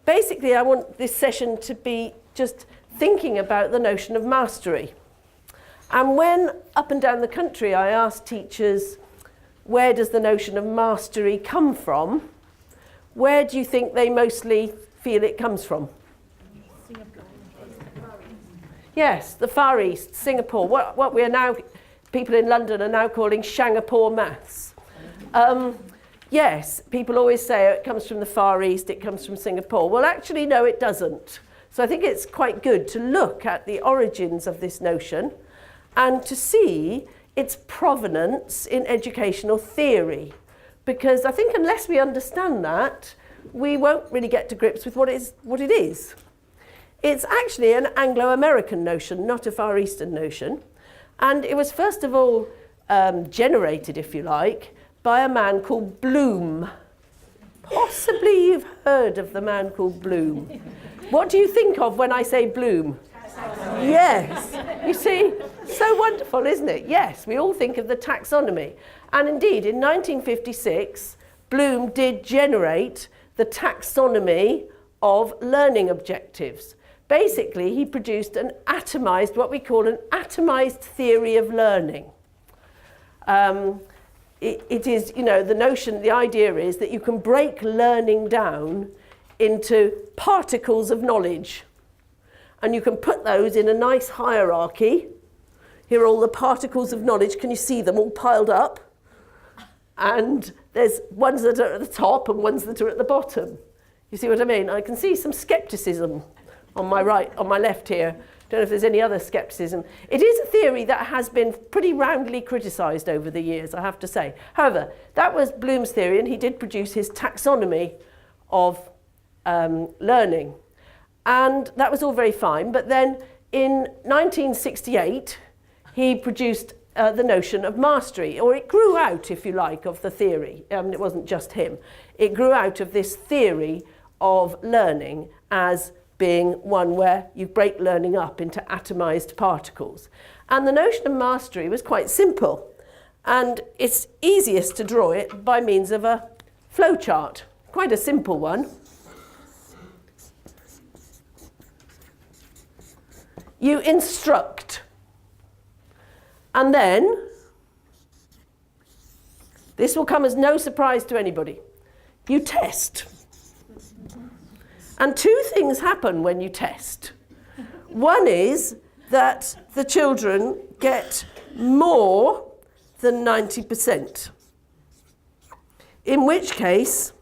basically I want this session to be just thinking about the notion of mastery. And when up and down the country I ask teachers, where does the notion of mastery come from? Where do you think they mostly feel it comes from? Singapore. Yes, the Far East, Singapore, what we are now, people in London are now calling Singapore maths. Yes, people always say it comes from the Far East, it comes from Singapore. Well, actually, no, it doesn't. So I think it's quite good to look at the origins of this notion and to see its provenance in educational theory. Because I think unless we understand that, we won't really get to grips with what it is. It's actually an Anglo-American notion, not a Far Eastern notion. And it was first of all generated, if you like, by a man called Bloom. Possibly you've heard of the man called Bloom. What do you think of when I say Bloom? Yes. You see, so wonderful, isn't it? Yes, we all think of the taxonomy. And indeed, in 1956, Bloom did generate the taxonomy of learning objectives. Basically, he produced an atomized, what we call an atomized theory of learning. It is, you know, the notion, the idea is that you can break learning down into particles of knowledge. And you can put those in a nice hierarchy. Here are all the particles of knowledge. Can you see them all piled up? And there's ones that are at the top and ones that are at the bottom. You see what I mean? I can see some skepticism on my right, on my left here. Don't know if there's any other skepticism. It is a theory that has been pretty roundly criticised over the years, I have to say. However, that was Bloom's theory, and he did produce his taxonomy of learning. And that was all very fine. But then in 1968, he produced the notion of mastery, or it grew out, if you like, of the theory. It wasn't just him. It grew out of this theory of learning as being one where you break learning up into atomized particles. And the notion of mastery was quite simple. And it's easiest to draw it by means of a flowchart, quite a simple one. You instruct. And then, this will come as no surprise to anybody, you test. And two things happen when you test. One is that the children get more than 90%, in which case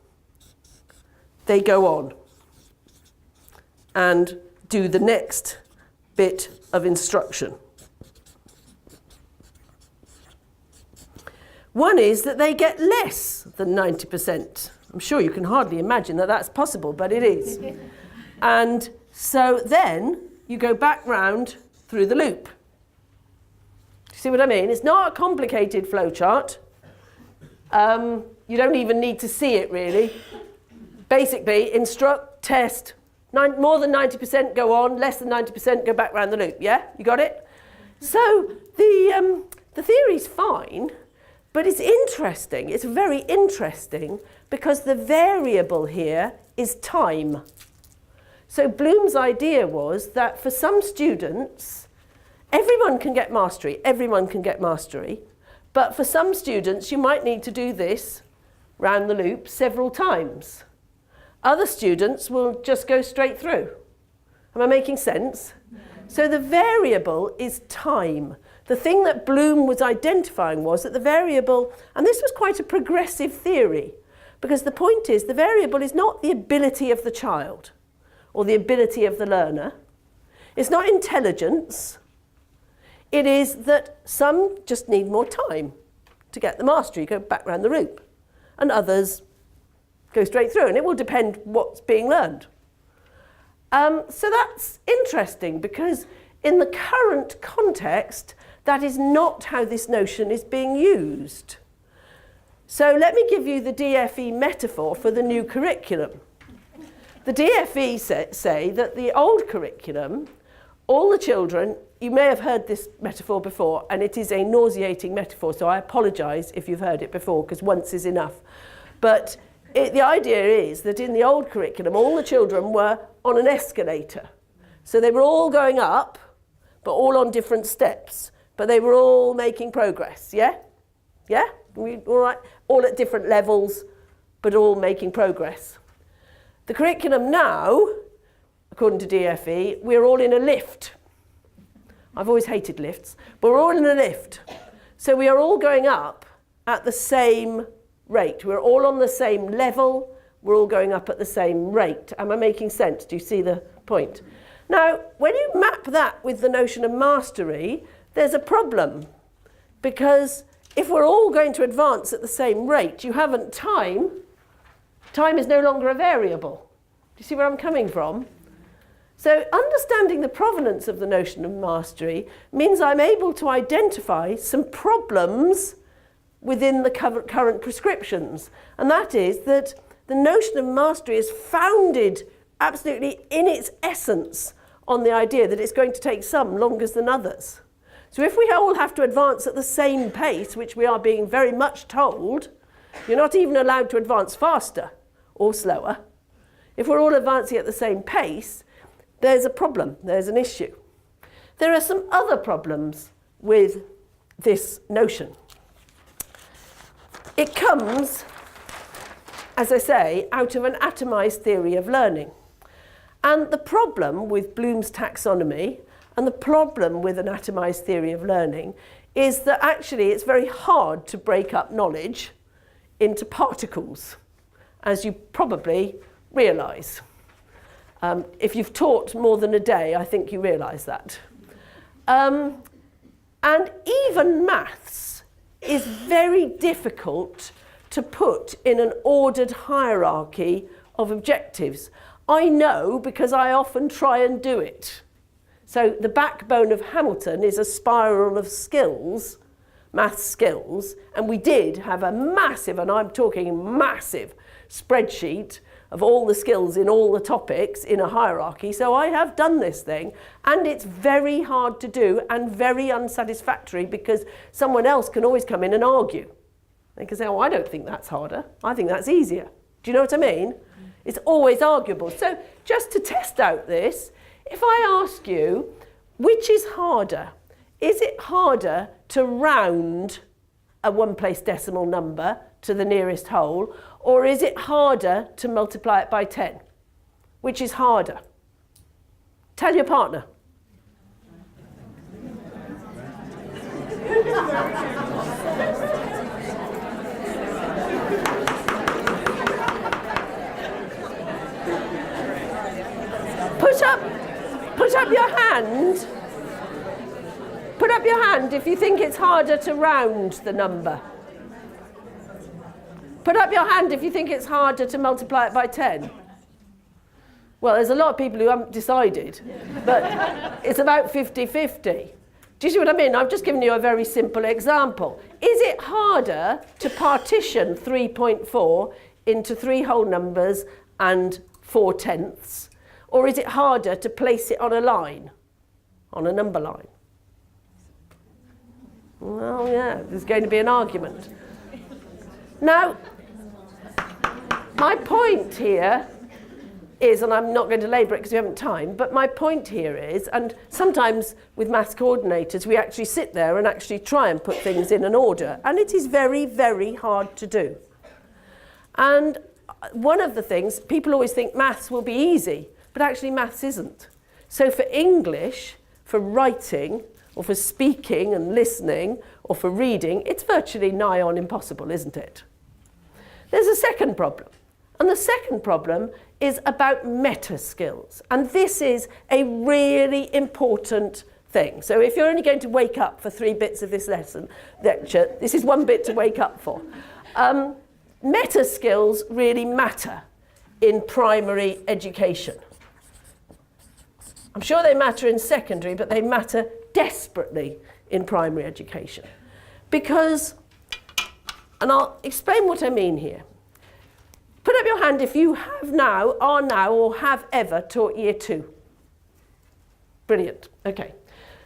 they go on and do the next bit of instruction. One is that they get less than 90%. I'm sure you can hardly imagine that that's possible, but it is. And so then you go back round through the loop. You see what I mean? It's not a complicated flowchart. You don't even need to see it, really. Basically, instruct, test, more than 90% go on, less than 90% go back round the loop. Yeah? You got it? So the theory's fine, but it's interesting. It's very interesting because the variable here is time. So Bloom's idea was that for some students, everyone can get mastery, but for some students you might need to do this round the loop several times. Other students will just go straight through. Am I making sense? So the variable is time. The thing that Bloom was identifying was that the variable, and this was quite a progressive theory, because the point is the variable is not the ability of the child or the ability of the learner. It's not intelligence. It is that some just need more time to get the mastery, go back round the loop, and others go straight through, and it will depend what's being learned. So that's interesting because in the current context, that is not how this notion is being used. So let me give you the DFE metaphor for the new curriculum. The DFE say that the old curriculum, all the children, you may have heard this metaphor before, and it is a nauseating metaphor, so I apologise if you've heard it before, because once is enough. But the idea is that in the old curriculum, all the children were on an escalator. So they were all going up, but all on different steps. But they were all making progress, yeah? Yeah? All right? All at different levels, but all making progress. The curriculum now, according to DFE, we're all in a lift. I've always hated lifts, but we're all in a lift. So we are all going up at the same rate. We're all on the same level. We're all going up at the same rate. Am I making sense? Do you see the point? Now, when you map that with the notion of mastery, there's a problem. Because if we're all going to advance at the same rate, you haven't time. Time is no longer a variable. Do you see where I'm coming from? So understanding the provenance of the notion of mastery means I'm able to identify some problems within the current prescriptions. And that is that the notion of mastery is founded absolutely in its essence on the idea that it's going to take some longer than others. So if we all have to advance at the same pace, which we are being very much told, you're not even allowed to advance faster or slower. If we're all advancing at the same pace, there's a problem, there's an issue. There are some other problems with this notion. It comes, as I say, out of an atomized theory of learning. And the problem with Bloom's taxonomy and the problem with an atomized theory of learning is that actually it's very hard to break up knowledge into particles, as you probably realise. If you've taught more than a day, I think you realise that. And even maths is very difficult to put in an ordered hierarchy of objectives. I know because I often try and do it. So the backbone of Hamilton is a spiral of skills, maths skills, and we did have a massive, and I'm talking massive, spreadsheet of all the skills in all the topics in a hierarchy. So I have done this thing, and it's very hard to do and very unsatisfactory because someone else can always come in and argue. They can say, oh, I don't think that's harder. I think that's easier. Do you know what I mean? It's always arguable. So just to test out this, if I ask you, which is harder? Is it harder to round a one-place decimal number to the nearest whole, or is it harder to multiply it by 10? Which is harder? Tell your partner. Put up your hand. Put up your hand if you think it's harder to round the number. Put up your hand if you think it's harder to multiply it by 10. Well, there's a lot of people who haven't decided, but it's about 50-50. Do you see what I mean? I've just given you a very simple example. Is it harder to partition 3.4 into 3 whole numbers and 4 tenths? Or is it harder to place it on a line, on a number line? Well, yeah, there's going to be an argument. Now, my point here is, and I'm not going to labour it because we haven't time, but my point here is, and sometimes with maths coordinators, we actually sit there and actually try and put things in an order, and it is very, very hard to do. And one of the things, people always think maths will be easy, but actually maths isn't. So for English, for writing, or for speaking and listening, or for reading, it's virtually nigh on impossible, isn't it? There's a second problem. And the second problem is about meta skills. And this is a really important thing. So if you're only going to wake up for 3 bits of this lecture, this is 1 bit to wake up for. Meta skills really matter in primary education. I'm sure they matter in secondary, but they matter desperately in primary education. Because, and I'll explain what I mean here. Put up your hand if you have now, are now, or have ever taught year 2. Brilliant. Okay.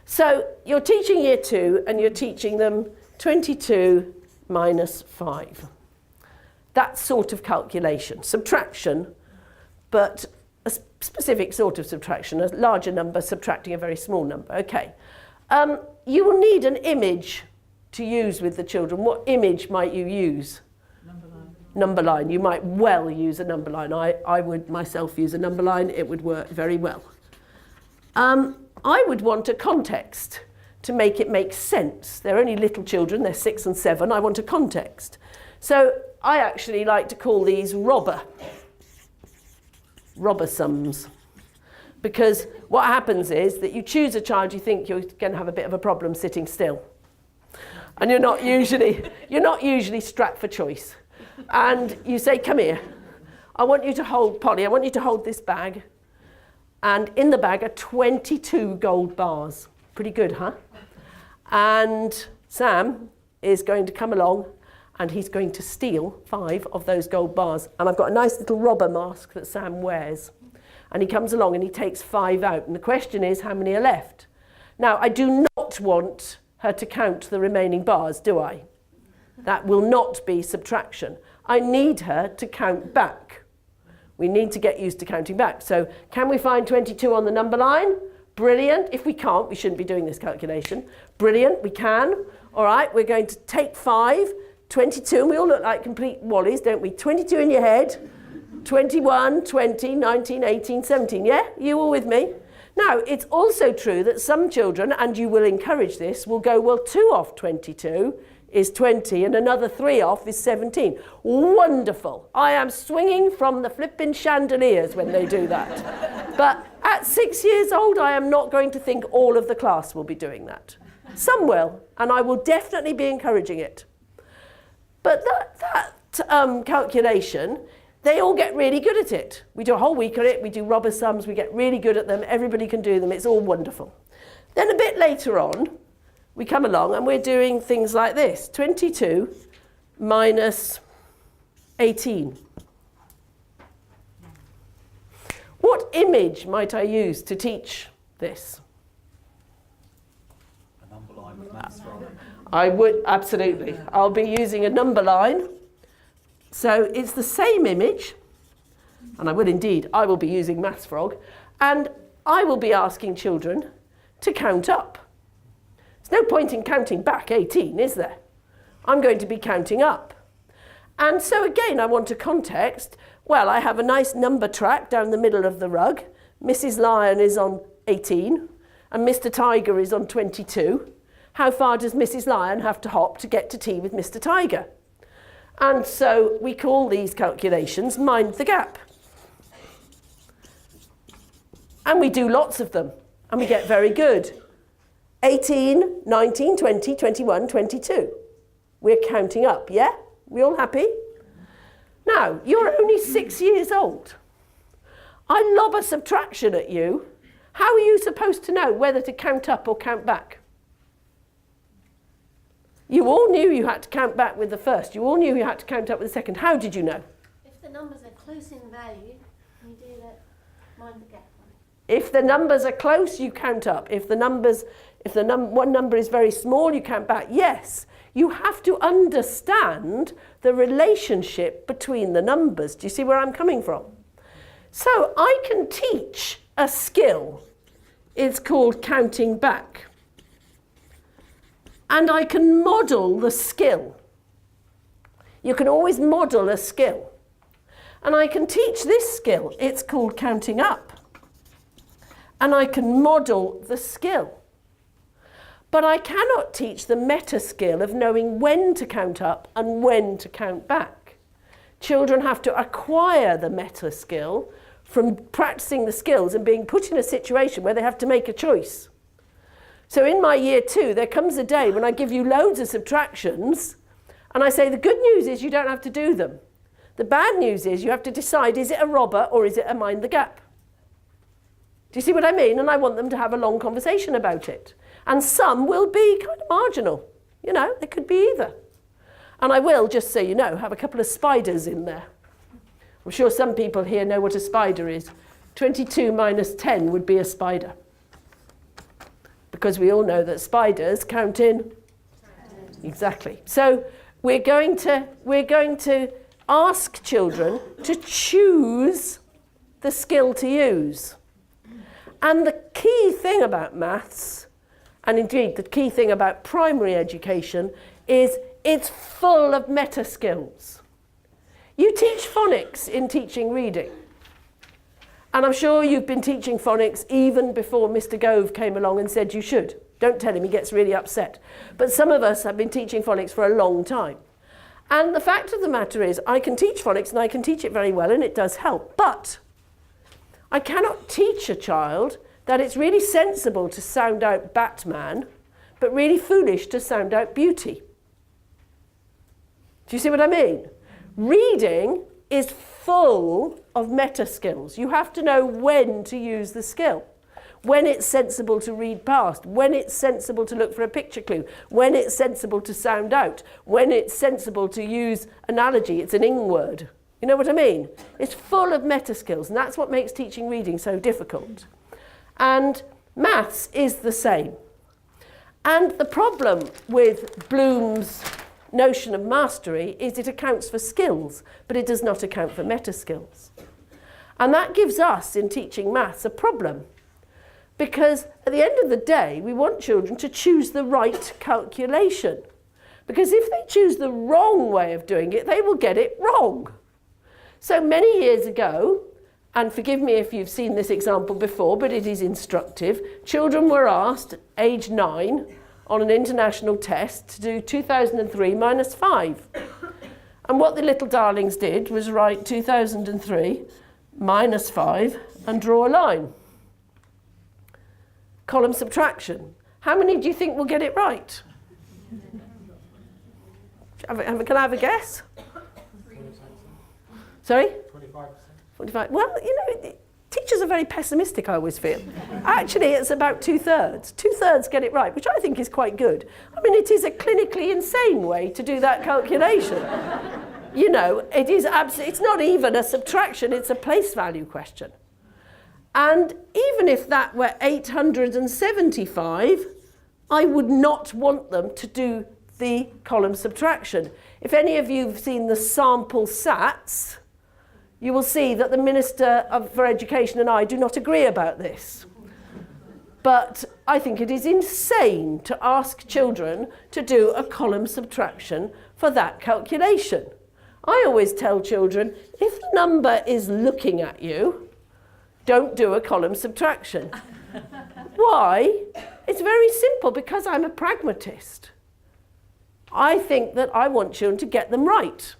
So you're teaching year 2 and you're teaching them 22 minus 5. that sort of calculation. Subtraction, but a specific sort of subtraction, a larger number subtracting a very small number. Okay. You will need an image to use with the children. What image might you use? Number line. Number line. You might well use a number line. I would myself use a number line. It would work very well. I would want a context to make it make sense. They're only little children. They're 6 and 7. I want a context. So I actually like to call these robber sums. Because what happens is that you choose a child you think you're going to have a bit of a problem sitting still. And you're not usually strapped for choice. And you say, come here. I want you to hold, Polly, I want you to hold this bag. And in the bag are 22 gold bars. Pretty good, huh? And Sam is going to come along and he's going to steal 5 of those gold bars. And I've got a nice little robber mask that Sam wears. And he comes along and he takes 5 out. And the question is, how many are left? Now, I do not want her to count the remaining bars, do I? That will not be subtraction. I need her to count back. We need to get used to counting back. So can we find 22 on the number line? Brilliant. If we can't, we shouldn't be doing this calculation. Brilliant, we can. All right, we're going to take 5, 22, and we all look like complete wallies, don't we? 22 in your head. 21, 20, 19, 18, 17. Yeah? You all with me? Now, it's also true that some children, and you will encourage this, will go, well, 2 off 22 is 20 and another 3 off is 17. Wonderful. I am swinging from the flipping chandeliers when they do that. But at 6 years old, I am not going to think all of the class will be doing that. Some will, and I will definitely be encouraging it. But that calculation, they all get really good at it. We do a whole week on it, we do robber sums, we get really good at them, everybody can do them, it's all wonderful. Then a bit later on, we come along and we're doing things like this. 22 minus 18. What image might I use to teach this? A number line with maths from. I would, absolutely. I'll be using a number line. So it's the same image, and I will be using Maths Frog, and I will be asking children to count up. There's no point in counting back 18, is there? I'm going to be counting up. And so again, I want a context. Well, I have a nice number track down the middle of the rug. Mrs. Lion is on 18, and Mr. Tiger is on 22. How far does Mrs. Lion have to hop to get to tea with Mr. Tiger? And so we call these calculations mind the gap. And we do lots of them, and we get very good. 18, 19, 20, 21, 22. We're counting up, yeah? We all happy? Now, you're only 6 years old. I lob a subtraction at you. How are you supposed to know whether to count up or count back? You all knew you had to count back with the first. You all knew you had to count up with the second. How did you know? If the numbers are close in value, you do that mind the gap one. If the numbers are close, you count up. If one number is very small, you count back. Yes, you have to understand the relationship between the numbers. Do you see where I'm coming from? So I can teach a skill. It's called counting back. And I can model the skill. You can always model a skill. And I can teach this skill. It's called counting up. And I can model the skill. But I cannot teach the meta skill of knowing when to count up and when to count back. Children have to acquire the meta skill from practicing the skills and being put in a situation where they have to make a choice. So in my year 2, there comes a day when I give you loads of subtractions and I say the good news is you don't have to do them. The bad news is you have to decide, is it a robber or is it a mind the gap? Do you see what I mean? And I want them to have a long conversation about it. And some will be kind of marginal. You know, they could be either. And I will, just so you know, have a couple of spiders in there. I'm sure some people here know what a spider is. 22 minus 10 would be a spider. Because we all know that spiders count in. Exactly. So we're going to ask children to choose the skill to use. And the key thing about maths, and indeed the key thing about primary education, is it's full of meta skills. You teach phonics in teaching reading. And I'm sure you've been teaching phonics even before Mr. Gove came along and said you should. Don't tell him, he gets really upset. But some of us have been teaching phonics for a long time. And the fact of the matter is, I can teach phonics and I can teach it very well and it does help. But I cannot teach a child that it's really sensible to sound out Batman, but really foolish to sound out beauty. Do you see what I mean? Reading is full of meta skills. You have to know when to use the skill. When it's sensible to read past, when it's sensible to look for a picture clue, when it's sensible to sound out, when it's sensible to use analogy, it's an ing word. You know what I mean? It's full of meta skills, and that's what makes teaching reading so difficult. And maths is the same. And the problem with Bloom's notion of mastery is it accounts for skills, but it does not account for meta skills. And that gives us, in teaching maths, a problem. Because at the end of the day, we want children to choose the right calculation. Because if they choose the wrong way of doing it, they will get it wrong. So many years ago, and forgive me if you've seen this example before, but it is instructive, children were asked, age 9, on an international test to do 2003 minus 5. And what the little darlings did was write 2003 minus 5 and draw a line. Column subtraction. How many do you think will get it right? Can I have a guess? Sorry? 25%. 45. Well, you know, teachers are very pessimistic, I always feel. Actually, it's about 2/3. 2/3 get it right, which I think is quite good. I mean, it is a clinically insane way to do that calculation. You know, it's not even a subtraction, it's a place value question. And even if that were 875, I would not want them to do the column subtraction. If any of you have seen the sample SATs, you will see that the Minister for Education and I do not agree about this. But I think it is insane to ask children to do a column subtraction for that calculation. I always tell children, if the number is looking at you, don't do a column subtraction. Why? It's very simple, because I'm a pragmatist. I think that I want children to get them right.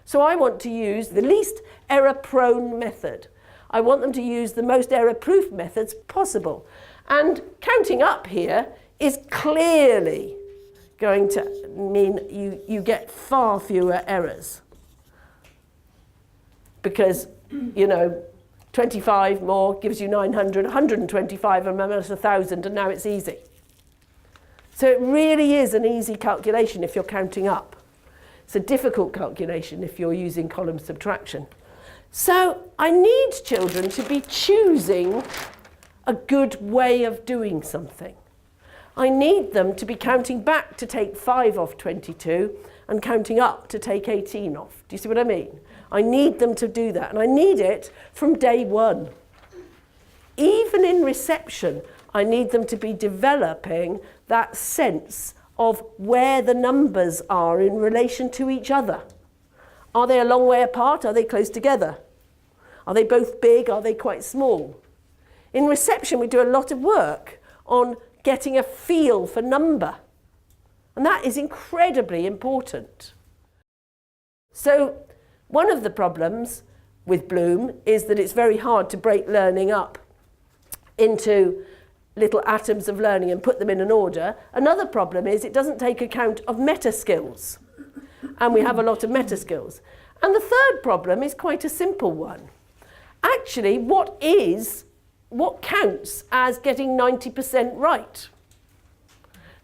So I want to use the least error-prone method. I want them to use the most error-proof methods possible. And counting up here is clearly going to mean you get far fewer errors. Because, you know, 25 more gives you 900, 125 and minus 1,000, and now it's easy. So it really is an easy calculation if you're counting up. It's a difficult calculation if you're using column subtraction. So I need children to be choosing a good way of doing something. I need them to be counting back to take 5 off 22 and counting up to take 18 off. Do you see what I mean? I need them to do that, and I need it from day one. Even in reception, I need them to be developing that sense of where the numbers are in relation to each other. Are they a long way apart? Are they close together? Are they both big? Are they quite small? In reception, we do a lot of work on getting a feel for number. And that is incredibly important. So one of the problems with Bloom is that it's very hard to break learning up into little atoms of learning and put them in an order. Another problem is it doesn't take account of meta skills. And we have a lot of meta skills. And the third problem is quite a simple one. Actually, what counts as getting 90% right?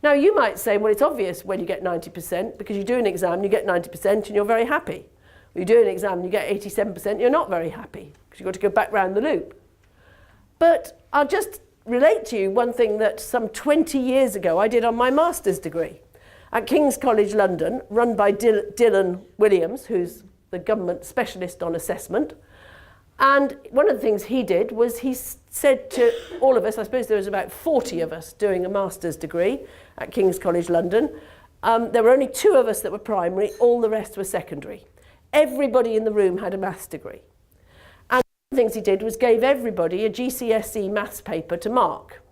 Now, you might say, well, it's obvious when you get 90% because you do an exam and you get 90% and you're very happy. Or you do an exam and you get 87%, you're not very happy because you've got to go back round the loop. But I'll just relate to you one thing that some 20 years ago I did on my master's degree at King's College London, run by Dylan Williams, who's the government specialist on assessment. And one of the things he did was he said to all of us, I suppose there was about 40 of us doing a master's degree at King's College London. There were only 2 of us that were primary, all the rest were secondary. Everybody in the room had a maths degree. And one of the things he did was gave everybody a GCSE maths paper to mark,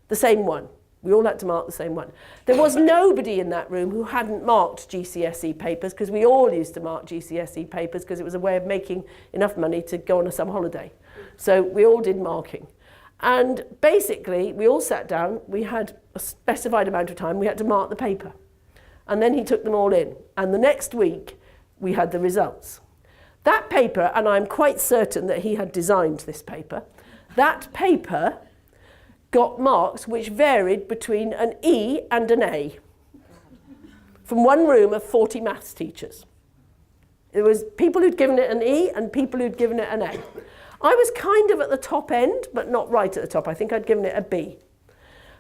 the same one. We all had to mark the same one. There was nobody in that room who hadn't marked GCSE papers, because we all used to mark GCSE papers because it was a way of making enough money to go on a summer holiday. So we all did marking. And basically, we all sat down, we had a specified amount of time, we had to mark the paper. And then he took them all in. And the next week, we had the results. That paper, and I'm quite certain that he had designed this paper, that paper got marks which varied between an E and an A from one room of 40 maths teachers. There was people who'd given it an E and people who'd given it an A. I was kind of at the top end, but not right at the top. I think I'd given it a B.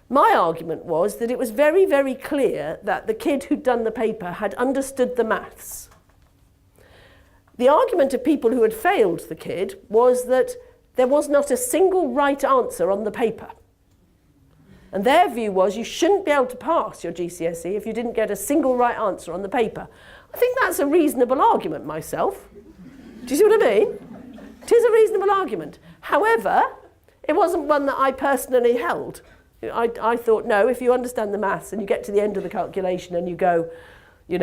My argument was that it was very, very clear that the kid who'd done the paper had understood the maths. The argument of people who had failed the kid was that there was not a single right answer on the paper. And their view was you shouldn't be able to pass your GCSE if you didn't get a single right answer on the paper. I think that's a reasonable argument myself. Do you see what I mean? It is a reasonable argument. However, it wasn't one that I personally held. I thought, no, if you understand the maths and you get to the end of the calculation and you go, 3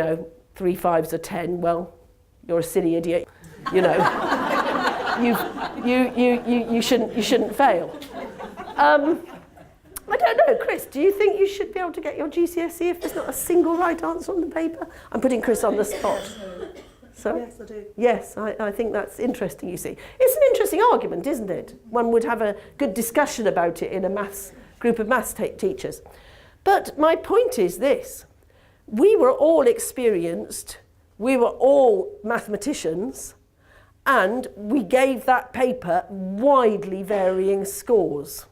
5s are 10, well, you're a silly idiot. You shouldn't fail. I don't know, Chris, do you think you should be able to get your GCSE if there's not a single right answer on the paper? I'm putting Chris on the spot. So, yes, I do. Yes, I think that's interesting, you see. It's an interesting argument, isn't it? One would have a good discussion about it in a group of maths teachers. But my point is this. We were all experienced, we were all mathematicians, and we gave that paper widely varying scores.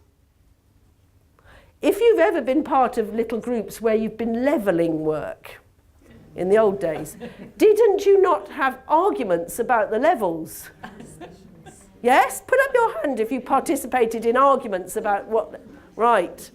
If you've ever been part of little groups where you've been levelling work in the old days, didn't you not have arguments about the levels? Yes? Put up your hand if you participated in arguments about what... Right.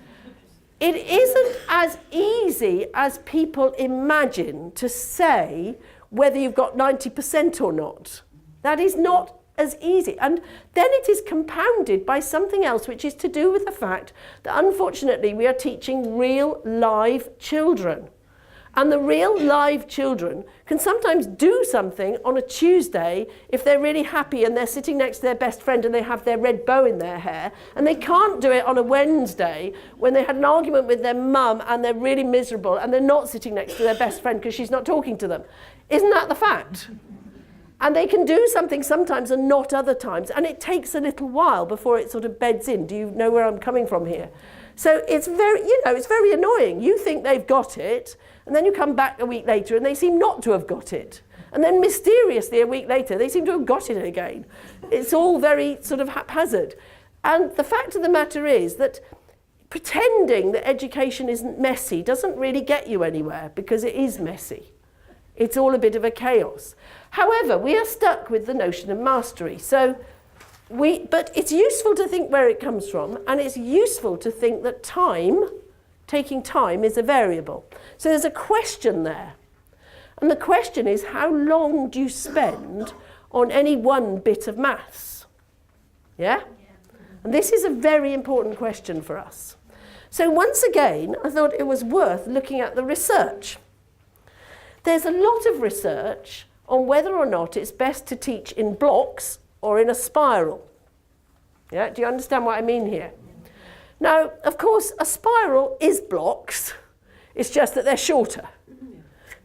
It isn't as easy as people imagine to say whether you've got 90% or not. That is not as easy. And then it is compounded by something else, which is to do with the fact that unfortunately we are teaching real live children. And the real live children can sometimes do something on a Tuesday if they're really happy and they're sitting next to their best friend and they have their red bow in their hair, and they can't do it on a Wednesday when they had an argument with their mum and they're really miserable and they're not sitting next to their best friend because she's not talking to them. Isn't that the fact? And they can do something sometimes and not other times, and it takes a little while before it sort of beds in. Do you know where I'm coming from here? So it's very, it's very annoying. You think they've got it, and then you come back a week later and they seem not to have got it. And then mysteriously a week later, they seem to have got it again. It's all very sort of haphazard. And the fact of the matter is that pretending that education isn't messy doesn't really get you anywhere, because it is messy. It's all a bit of a chaos. However, we are stuck with the notion of mastery. But it's useful to think where it comes from, and it's useful to think that taking time is a variable. So there's a question there. And the question is, how long do you spend on any one bit of maths? Yeah? And this is a very important question for us. So once again, I thought it was worth looking at the research. There's a lot of research on whether or not it's best to teach in blocks or in a spiral. Yeah, do you understand what I mean here? Now, of course, a spiral is blocks. It's just that they're shorter.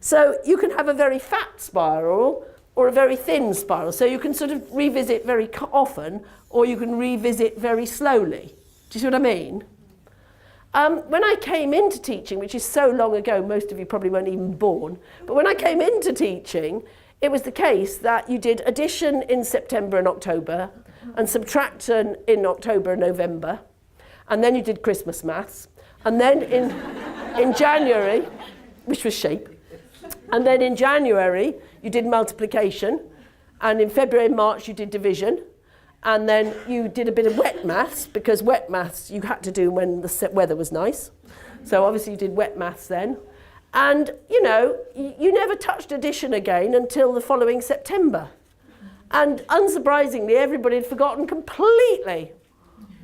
So you can have a very fat spiral or a very thin spiral. So you can sort of revisit very often, or you can revisit very slowly. Do you see what I mean? When I came into teaching, which is so long ago, most of you probably weren't even born, but when I came into teaching, it was the case that you did addition in September and October, and subtraction in October and November, and then you did Christmas maths, and then in January, which was shape, and then in January you did multiplication, And in February and March you did division. And then you did a bit of wet maths, because wet maths you had to do when the weather was nice. So obviously you did wet maths then. And, you know, you never touched addition again until the following September. And unsurprisingly, everybody had forgotten completely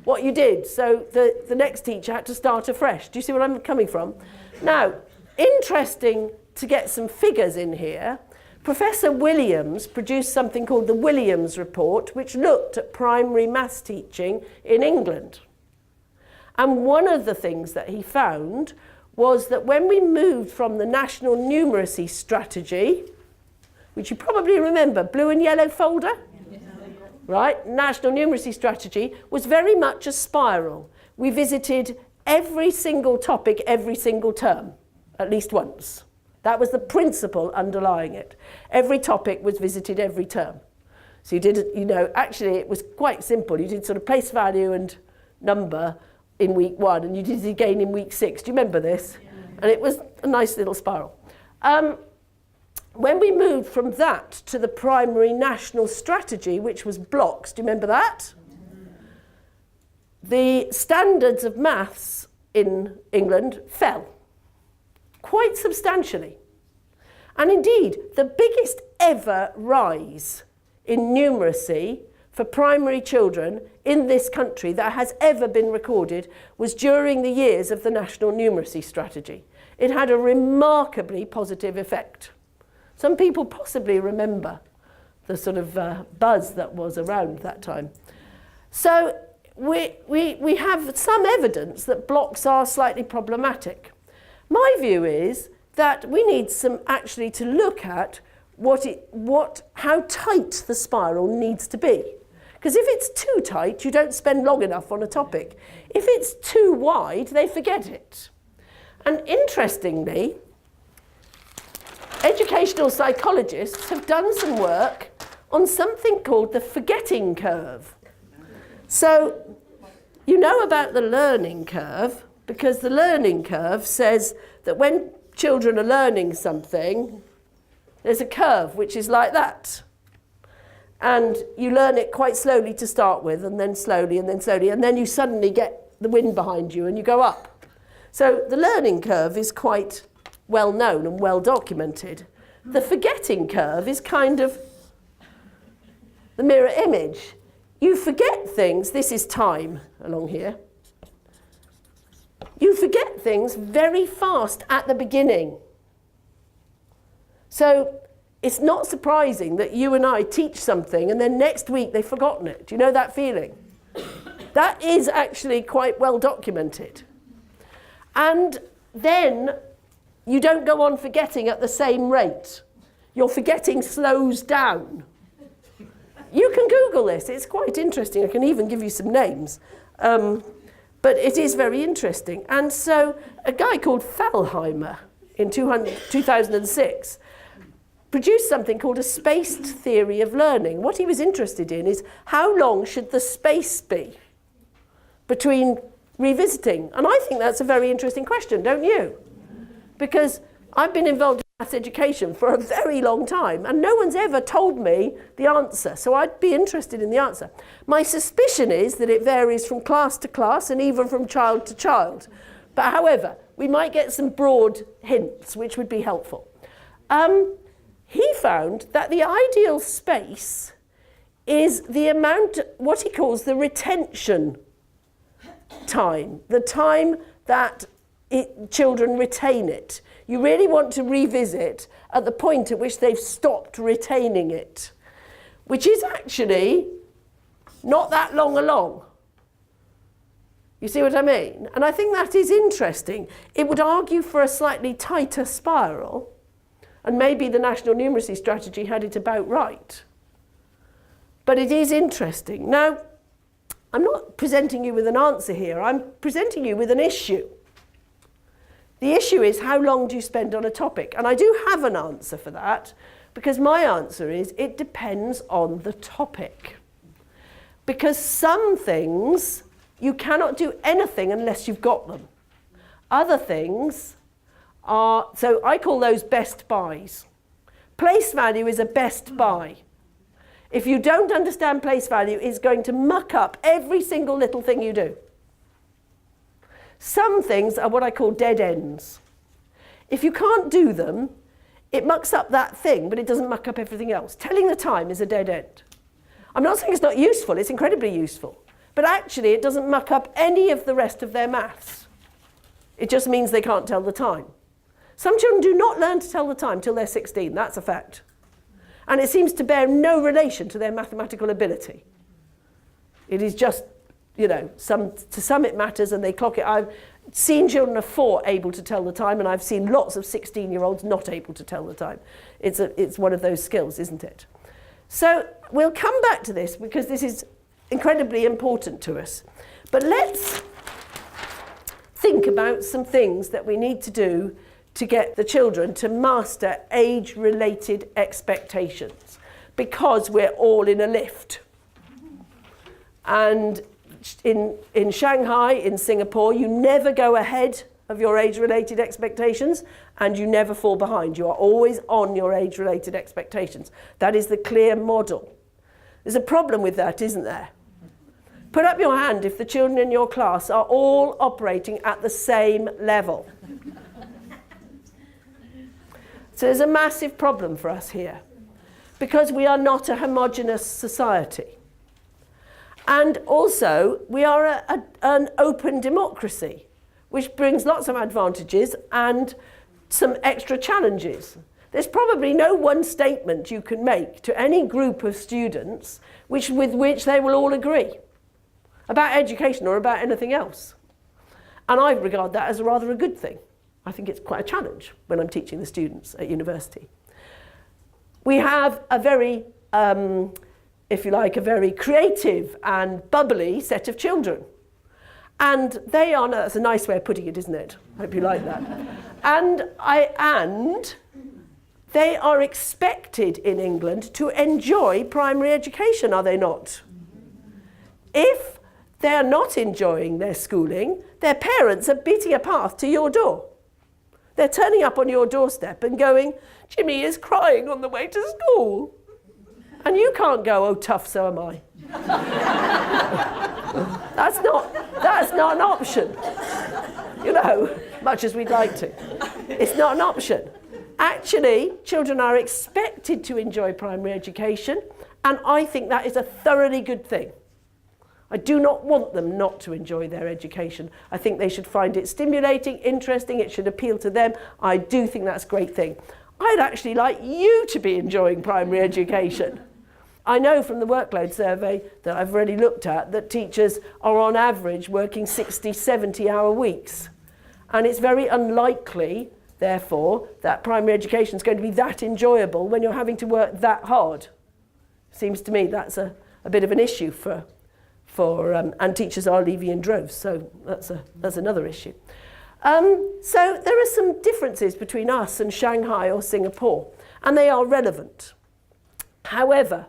what you did. So the next teacher had to start afresh. Do you see where I'm coming from? Now, interesting to get some figures in here. Professor Williams produced something called the Williams Report, which looked at primary maths teaching in England. And one of the things that he found was that when we moved from the national numeracy strategy, which you probably remember, blue and yellow folder, right? National numeracy strategy was very much a spiral. We visited every single topic every single term, at least once. That was the principle underlying it. Every topic was visited every term. So you did, you know, actually it was quite simple. You did sort of place value and number in week 1, and you did it again in week 6. Do you remember this? Yeah. And it was a nice little spiral. When we moved from that to the primary national strategy, which was blocks, do you remember that? The standards of maths in England fell quite substantially. And indeed, the biggest ever rise in numeracy for primary children in this country that has ever been recorded was during the years of the national numeracy strategy. It had a remarkably positive effect. Some people possibly remember the sort of buzz that was around that time. So we have some evidence that blocks are slightly problematic. My view is that we need some actually to look at how tight the spiral needs to be. Because if it's too tight, you don't spend long enough on a topic. If it's too wide, they forget it. And interestingly, educational psychologists have done some work on something called the forgetting curve. So you know about the learning curve, because the learning curve says that when children are learning something, there's a curve which is like that. And you learn it quite slowly to start with, and then slowly, and then you suddenly get the wind behind you and you go up. So the learning curve is quite well known and well documented. The forgetting curve is kind of the mirror image. You forget things, this is time along here. You forget things very fast at the beginning. So it's not surprising that you and I teach something and then next week they've forgotten it. Do you know that feeling? That is actually quite well documented. And then you don't go on forgetting at the same rate. Your forgetting slows down. You can Google this. It's quite interesting. I can even give you some names. But it is very interesting. And so a guy called Fellheimer in 2006 produced something called a spaced theory of learning. What he was interested in is how long should the space be between revisiting? And I think that's a very interesting question, don't you? Because I've been involved in maths education for a very long time and no one's ever told me the answer, so I'd be interested in the answer. My suspicion is that it varies from class to class and even from child to child. But however, we might get some broad hints which would be helpful. He found that the ideal space is the amount, what he calls the retention time, the time that children retain it. You really want to revisit at the point at which they've stopped retaining it, which is actually not that long along. You see what I mean? And I think that is interesting. It would argue for a slightly tighter spiral, and maybe the national numeracy strategy had it about right. But it is interesting. Now, I'm not presenting you with an answer here. I'm presenting you with an issue. The issue is, how long do you spend on a topic? And I do have an answer for that, because my answer is it depends on the topic. Because some things, you cannot do anything unless you've got them. Other things are, so I call those best buys. Place value is a best buy. If you don't understand place value, it's going to muck up every single little thing you do. Some things are what I call dead ends. If you can't do them, it mucks up that thing, but it doesn't muck up everything else. Telling the time is a dead end. I'm not saying it's not useful, it's incredibly useful. But actually, it doesn't muck up any of the rest of their maths. It just means they can't tell the time. Some children do not learn to tell the time till they're 16, that's a fact. And it seems to bear no relation to their mathematical ability. It is just, you know, to some it matters and they clock it. I've seen children of 4 able to tell the time, and I've seen lots of 16-year-olds not able to tell the time. It's one of those skills, isn't it? So we'll come back to this because this is incredibly important to us. But let's think about some things that we need to do to get the children to master age-related expectations, because we're all in a lift. And in Shanghai, in Singapore, you never go ahead of your age-related expectations and you never fall behind. You are always on your age-related expectations. That is the clear model. There's a problem with that, isn't there? Put up your hand if the children in your class are all operating at the same level. So there's a massive problem for us here, because we are not a homogeneous society. And also, we are an open democracy, which brings lots of advantages and some extra challenges. There's probably no one statement you can make to any group of students with which they will all agree about education or about anything else. And I regard that as rather a good thing. I think it's quite a challenge when I'm teaching the students at university. We have a very, if you like, a very creative and bubbly set of children. And they are, that's a nice way of putting it, isn't it? I hope you like that. And they are expected in England to enjoy primary education, are they not? If they are not enjoying their schooling, their parents are beating a path to your door. They're turning up on your doorstep and going, Jimmy is crying on the way to school. And you can't go, oh, tough, so am I. That's not an option, you know, much as we'd like to. It's not an option. Actually, children are expected to enjoy primary education, and I think that is a thoroughly good thing. I do not want them not to enjoy their education. I think they should find it stimulating, interesting, it should appeal to them. I do think that's a great thing. I'd actually like you to be enjoying primary education. I know from the workload survey that I've already looked at that teachers are on average working 60, 70-hour weeks. And it's very unlikely, therefore, that primary education is going to be that enjoyable when you're having to work that hard. Seems to me that's a bit of an issue and teachers are leaving in droves, so that's another issue. So there are some differences between us and Shanghai or Singapore, and they are relevant. However,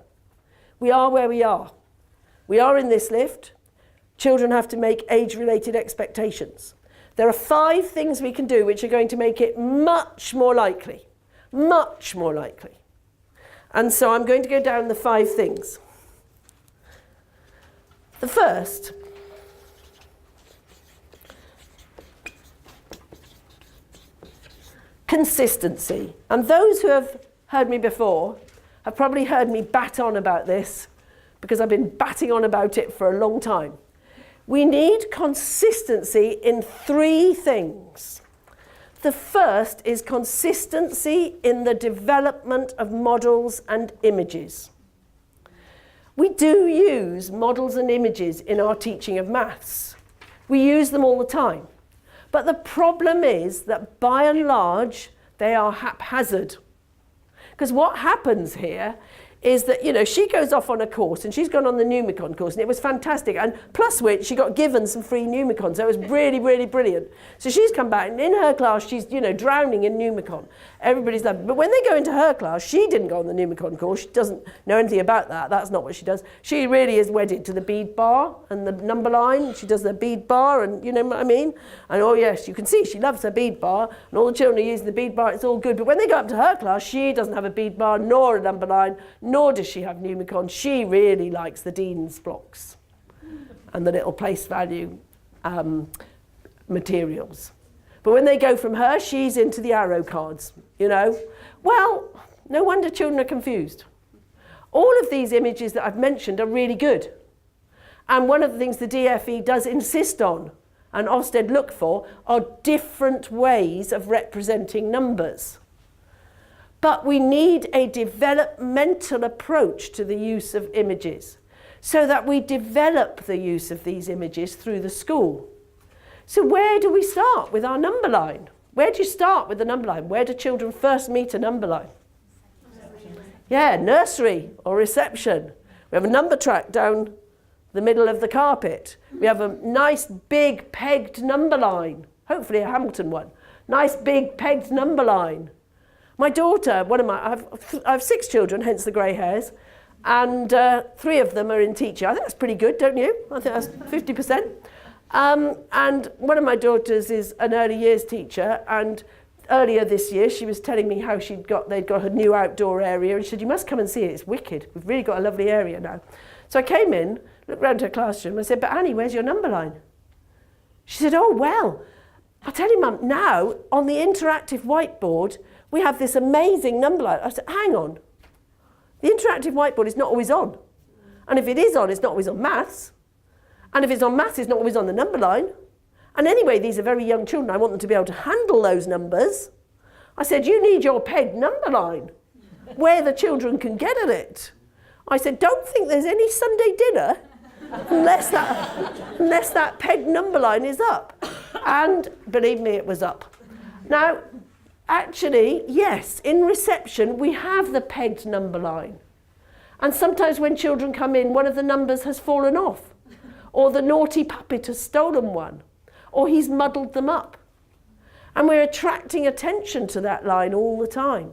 we are where we are. We are in this lift. Children have to make age-related expectations. There are 5 things we can do which are going to make it much more likely. And so I'm going to go down the 5 things. The first, consistency. And those who have heard me before have probably heard me bat on about this, because I've been batting on about it for a long time. We need consistency in 3 things. The first is consistency in the development of models and images. We do use models and images in our teaching of maths. We use them all the time. But the problem is that by and large, they are haphazard. Because what happens here is that, you know, she goes off on a course and she's gone on the Numicon course and it was fantastic, and plus which she got given some free Numicon, so it was really, really brilliant. So she's come back and in her class she's, you know, drowning in Numicon. Everybody's loving it. But when they go into her class, she didn't go on the Numicon course, she doesn't know anything about that, that's not what she does. She really is wedded to the bead bar and the number line. She does the bead bar, and you know what I mean? And oh yes, you can see she loves her bead bar, and all the children are using the bead bar, it's all good. But when they go up to her class, she doesn't have a bead bar, nor a number line, nor does she have Numicon. She really likes the Dean's blocks and the little place value materials. But when they go from her, she's into the arrow cards, you know. Well, no wonder children are confused. All of these images that I've mentioned are really good. And one of the things the DFE does insist on and Ofsted look for are different ways of representing numbers. But we need a developmental approach to the use of images so that we develop the use of these images through the school. So where do we start with our number line? Where do you start with the number line? Where do children first meet a number line? Yeah, nursery or reception. We have a number track down the middle of the carpet. We have a nice big pegged number line, hopefully a Hamilton one. Nice big pegged number line. My daughter, I have 6 children, hence the grey hairs, and 3 of them are in teaching. I think that's pretty good, don't you? I think that's 50%. And one of my daughters is an early years teacher, and earlier this year she was telling me how they'd got a new outdoor area, and she said, you must come and see it, it's wicked. We've really got a lovely area now. So I came in, looked round her classroom, I said, but Annie, where's your number line? She said, oh, well, I'll tell you, Mum, now on the interactive whiteboard, we have this amazing number line. I said, hang on. The interactive whiteboard is not always on. And if it is on, it's not always on maths. And if it's on maths, it's not always on the number line. And anyway, these are very young children. I want them to be able to handle those numbers. I said, you need your pegged number line where the children can get at it. I said, don't think there's any Sunday dinner unless that pegged number line is up. And believe me, it was up. Now, actually, yes, in reception, we have the pegged number line. And sometimes when children come in, one of the numbers has fallen off, or the naughty puppet has stolen one, or he's muddled them up. And we're attracting attention to that line all the time.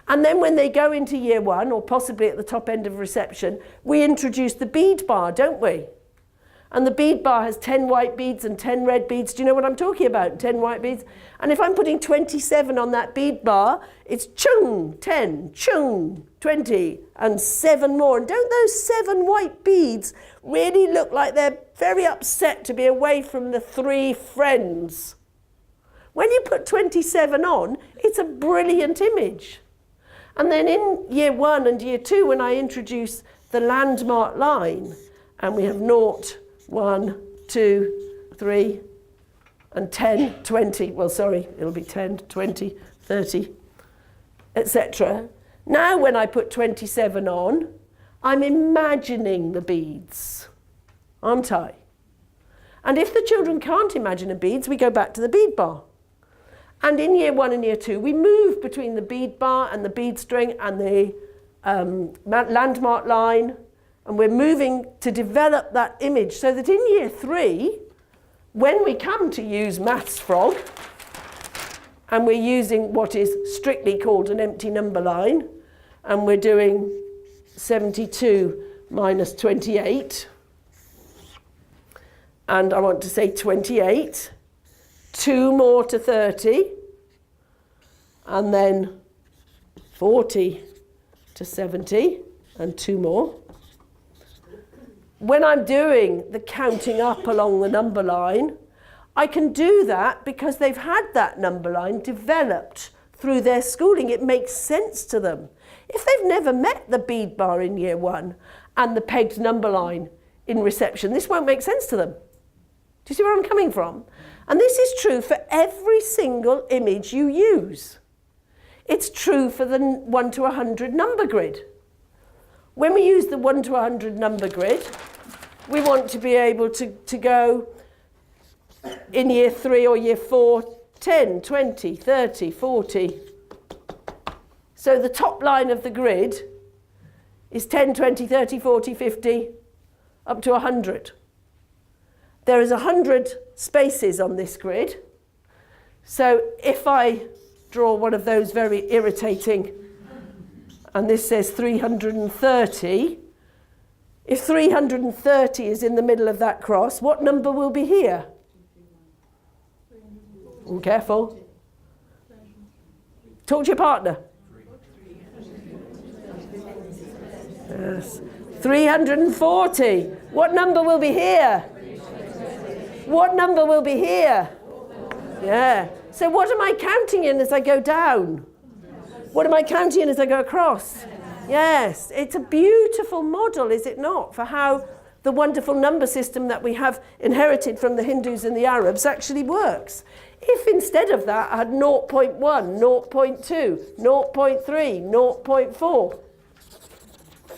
And then when they go into year 1, or possibly at the top end of reception, we introduce the bead bar, don't we? And the bead bar has 10 white beads and 10 red beads. Do you know what I'm talking about? 10 white beads. And if I'm putting 27 on that bead bar, it's chung, 10, chung, 20, and 7 more. And don't those 7 white beads really look like they're very upset to be away from the 3 friends? When you put 27 on, it's a brilliant image. And then in year 1 and year 2, when I introduce the landmark line, and we have 0, 1, 2, 3, and 10, 20. Well, sorry, it'll be 10, 20, 30, etc. Now when I put 27 on, I'm imagining the beads, aren't I? And if the children can't imagine the beads, we go back to the bead bar. And in year 1 and year 2, we move between the bead bar and the bead string and the landmark line. And we're moving to develop that image so that in year 3, when we come to use Maths Frog, and we're using what is strictly called an empty number line, and we're doing 72 minus 28, and I want to say 28, 2 more to 30, and then 40 to 70, and 2 more. When I'm doing the counting up along the number line, I can do that because they've had that number line developed through their schooling. It makes sense to them. If they've never met the bead bar in year 1 and the pegged number line in reception, this won't make sense to them. Do you see where I'm coming from? And this is true for every single image you use. It's true for the 1 to 100 number grid. When we use the 1 to 100 number grid, we want to be able to go in year 3 or year 4, 10, 20, 30, 40. So the top line of the grid is 10, 20, 30, 40, 50, up to 100. There is 100 spaces on this grid. So if I draw one of those very irritating, and this says 330, if 330 is in the middle of that cross, what number will be here? Oh, careful. Talk to your partner. Yes. 340. What number will be here? What number will be here? Yeah. So what am I counting in as I go down? What am I counting in as I go across? Yes. It's a beautiful model, is it not, for how the wonderful number system that we have inherited from the Hindus and the Arabs actually works. If instead of that I had 0.1, 0.2, 0.3, 0.4,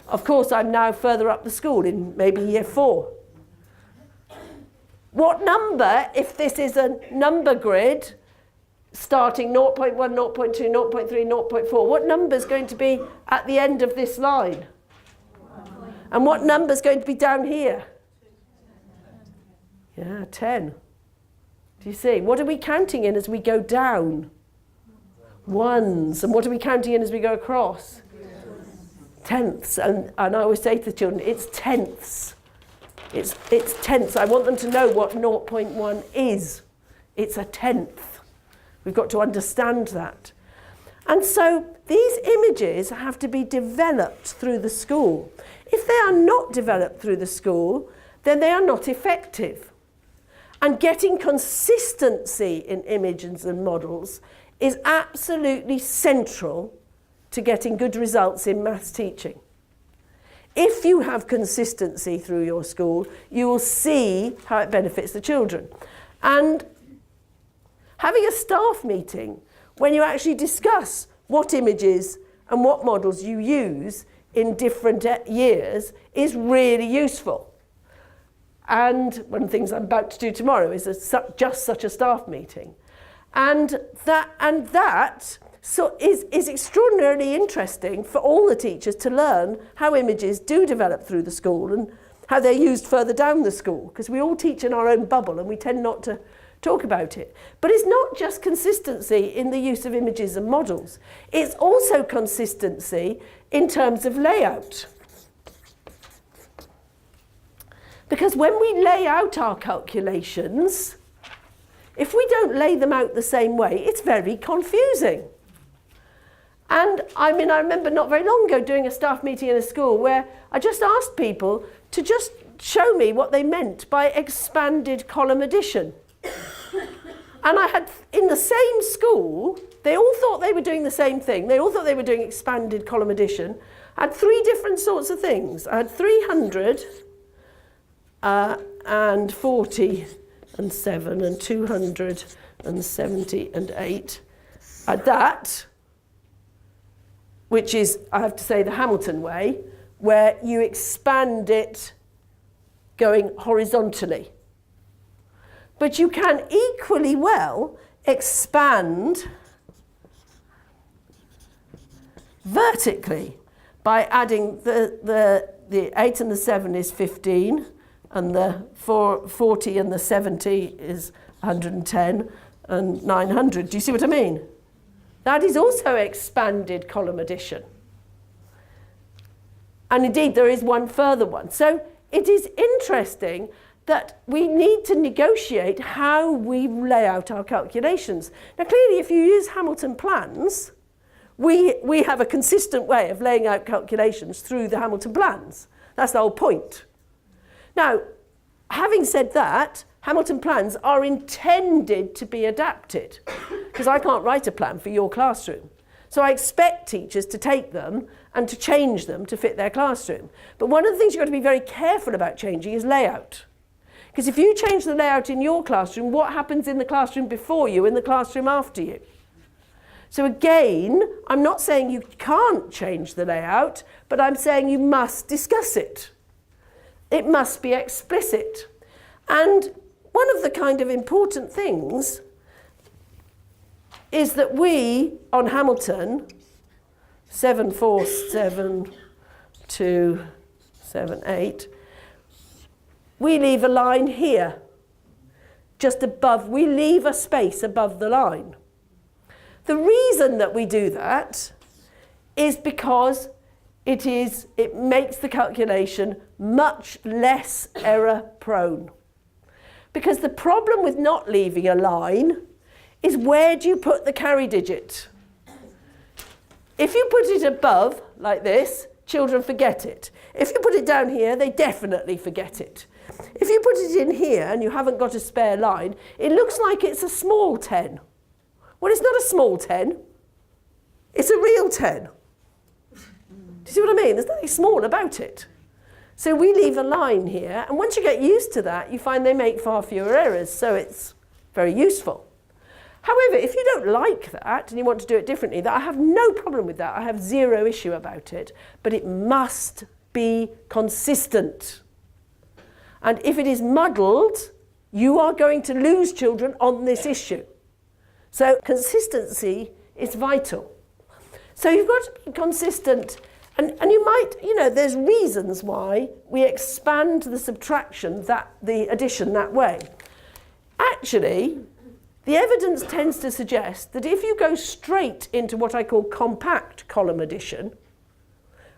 of course I'm now further up the school in maybe year 4. What number, if this is a number grid, starting 0.1, 0.2, 0.3, 0.4, what number is going to be at the end of this line? And what number is going to be down here? Yeah, 10. Do you see? What are we counting in as we go down? Ones. And what are we counting in as we go across? Tenths. And I always say to the children, it's tenths. It's tenths. I want them to know what 0.1 is. It's a tenth. We've got to understand that. And so these images have to be developed through the school. If they are not developed through the school, then they are not effective. And getting consistency in images and models is absolutely central to getting good results in maths teaching. If you have consistency through your school, you will see how it benefits the children. And having a staff meeting when you actually discuss what images and what models you use in different years is really useful. And one of the things I'm about to do tomorrow is just such a staff meeting. And that is extraordinarily interesting for all the teachers to learn how images do develop through the school and how they're used further down the school, because we all teach in our own bubble and we tend not to talk about it. But it's not just consistency in the use of images and models. It's also consistency in terms of layout. Because when we lay out our calculations, if we don't lay them out the same way, it's very confusing. And I remember not very long ago doing a staff meeting in a school where I just asked people to just show me what they meant by expanded column addition. And I had, in the same school, they all thought they were doing the same thing. They all thought they were doing expanded column addition. I had 3 different sorts of things. I had 300 and 40 and 7 and 270 and 8. I had that, which is, I have to say, the Hamilton way, where you expand it going horizontally. But you can equally well expand vertically by adding the 8 and the 7 is 15, and the 40 and the 70 is 110 and 900. Do you see what I mean? That is also expanded column addition. And indeed, there is one further one. So it is interesting that we need to negotiate how we lay out our calculations. Now, clearly, if you use Hamilton plans, we have a consistent way of laying out calculations through the Hamilton plans. That's the whole point. Now, having said that, Hamilton plans are intended to be adapted, because I can't write a plan for your classroom. So I expect teachers to take them and to change them to fit their classroom. But one of the things you've got to be very careful about changing is layout. Because if you change the layout in your classroom, what happens in the classroom before you, in the classroom after you? So again, I'm not saying you can't change the layout, but I'm saying you must discuss it. It must be explicit. And one of the kind of important things is that we, on Hamilton, 7, 4, 7, 2, 7, 8, we leave a line here, just above, we leave a space above the line. The reason that we do that is because it makes the calculation much less error prone. Because the problem with not leaving a line is, where do you put the carry digit? If you put it above, like this, children forget it. If you put it down here, they definitely forget it. If you put it in here and you haven't got a spare line, it looks like it's a small 10. Well, it's not a small 10. It's a real 10. Do you see what I mean? There's nothing small about it. So we leave a line here, and once you get used to that, you find they make far fewer errors, so it's very useful. However, if you don't like that and you want to do it differently, I have no problem with that. I have zero issue about it, but it must be consistent. And if it is muddled, you are going to lose children on this issue. So consistency is vital. So you've got to be consistent, and you might, there's reasons why we expand the subtraction, the addition that way. Actually, the evidence tends to suggest that if you go straight into what I call compact column addition,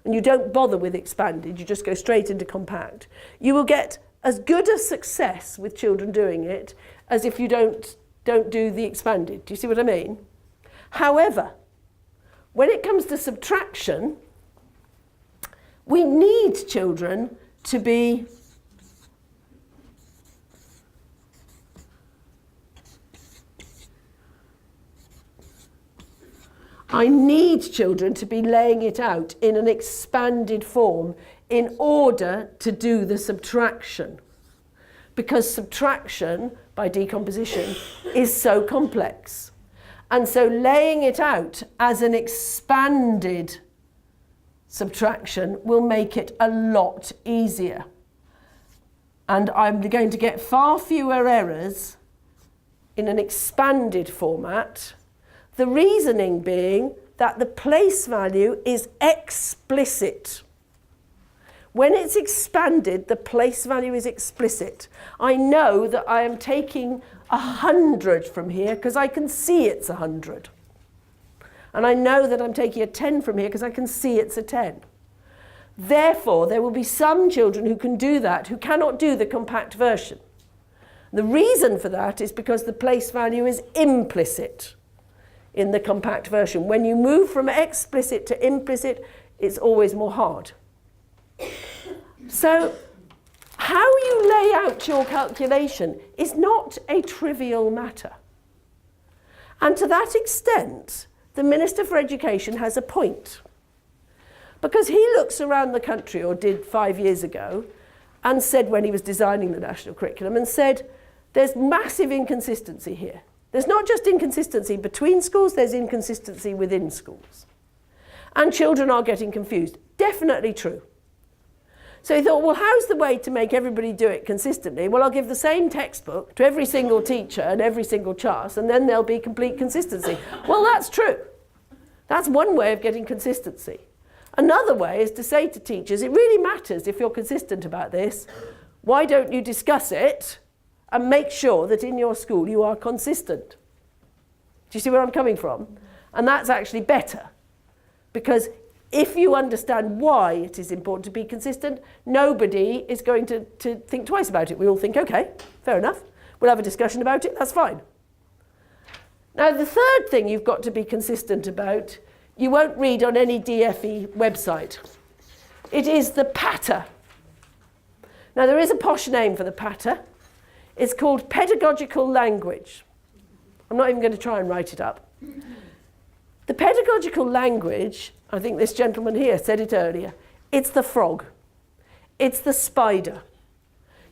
and you don't bother with expanded, you just go straight into compact, you will get as good a success with children doing it as if you don't do the expanded. Do you see what I mean? However, when it comes to subtraction, we need children to be laying it out in an expanded form in order to do the subtraction. Because subtraction, by decomposition, is so complex. And so laying it out as an expanded subtraction will make it a lot easier. And I'm going to get far fewer errors in an expanded format. The reasoning being that the place value is explicit. When it's expanded, the place value is explicit. I know that I am taking 100 from here because I can see it's 100. And I know that I'm taking a 10 from here because I can see it's a 10. Therefore, there will be some children who can do that, who cannot do the compact version. The reason for that is because the place value is implicit in the compact version. When you move from explicit to implicit, it's always more hard. So, how you lay out your calculation is not a trivial matter. And to that extent, the Minister for Education has a point. Because he looks around the country, or did 5 years ago, and said when he was designing the national curriculum, and said, there's massive inconsistency here. There's not just inconsistency between schools, there's inconsistency within schools. And children are getting confused. Definitely true. So he thought, well, how's the way to make everybody do it consistently? Well, I'll give the same textbook to every single teacher and every single class, and then there'll be complete consistency. Well, that's true. That's one way of getting consistency. Another way is to say to teachers, it really matters if you're consistent about this. Why don't you discuss it and make sure that in your school you are consistent? Do you see where I'm coming from? And that's actually better, because if you understand why it is important to be consistent, nobody is going to think twice about it. We all think, okay, fair enough. We'll have a discussion about it, that's fine. Now, the third thing you've got to be consistent about, you won't read on any DFE website. It is the patter. Now, there is a posh name for the patter. It's called pedagogical language. I'm not even going to try and write it up. The pedagogical language, I think this gentleman here said it earlier, it's the frog. It's the spider.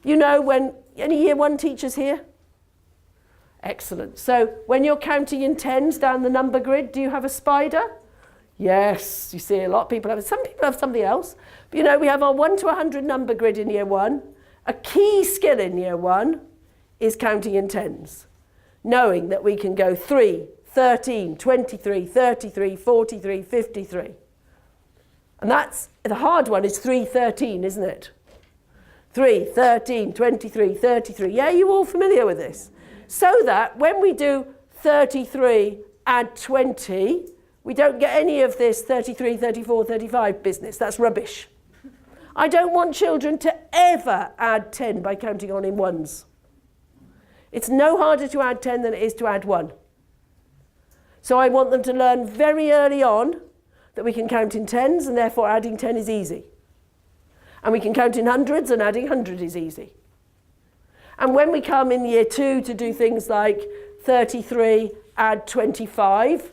You know, when any year one teachers here? Excellent. So when you're counting in tens down the number grid, do you have a spider? Yes, you see a lot of people have it. Some people have something else. But you know, we have our 1 to 100 number grid in year one. A key skill in year one is counting in tens. Knowing that we can go 3, 13, 23, 33, 43, 53. And that's, the hard one is 3, 13, isn't it? 3, 13, 23, 33. Yeah, you're all familiar with this. So that when we do 33 add 20, we don't get any of this 33, 34, 35 business. That's rubbish. I don't want children to ever add 10 by counting on in ones. It's no harder to add 10 than it is to add 1. So I want them to learn very early on that we can count in tens, and therefore adding 10 is easy. And we can count in hundreds, and adding 100 is easy. And when we come in year 2 to do things like 33 add 25,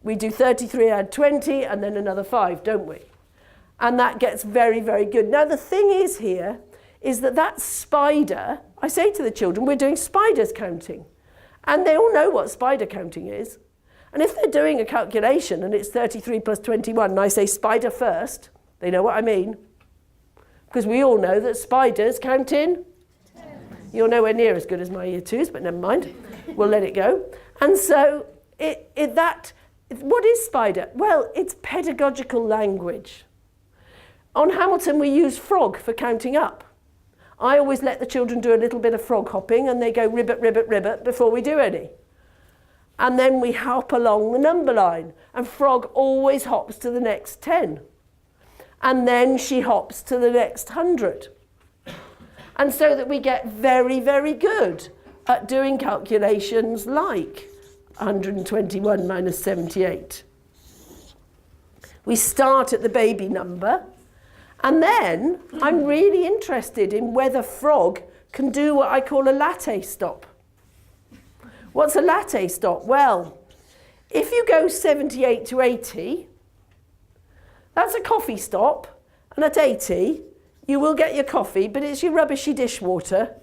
we do 33 add 20 and then another 5, don't we? And that gets very, very good. Now the thing is here is that spider, I say to the children, we're doing spiders counting. And they all know what spider counting is. And if they're doing a calculation and it's 33 plus 21 and I say spider first, they know what I mean. Because we all know that spiders count in. You're nowhere near as good as my year 2s, but never mind. We'll let it go. And so what is spider? Well, it's pedagogical language. On Hamilton, we use frog for counting up. I always let the children do a little bit of frog hopping and they go ribbit, ribbit, ribbit before we do any. And then we hop along the number line and frog always hops to the next 10. And then she hops to the next 100. And so that we get very, very good at doing calculations like 121 minus 78. We start at the baby number, and then I'm really interested in whether frog can do what I call a latte stop. What's a latte stop? Well, if you go 78 to 80, that's a coffee stop, and at 80, you will get your coffee, but it's your rubbishy dishwater,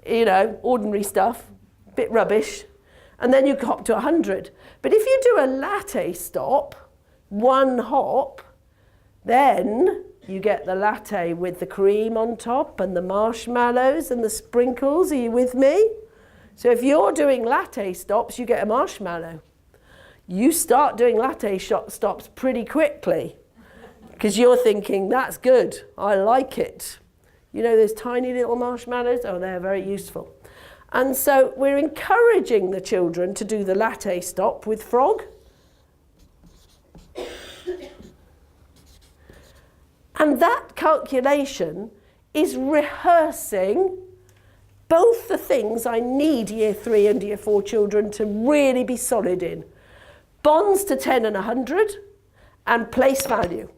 you know, ordinary stuff, bit rubbish, and then you hop to 100. But if you do a latte stop, one hop, then you get the latte with the cream on top and the marshmallows and the sprinkles. Are you with me? So if you're doing latte stops, you get a marshmallow. You start doing latte stops pretty quickly because you're thinking, that's good, I like it. You know those tiny little marshmallows? Oh, they're very useful. And so we're encouraging the children to do the latte stop with frog. And that calculation is rehearsing both the things I need year 3 and year 4 children to really be solid in. Bonds to 10 and 100 and place value.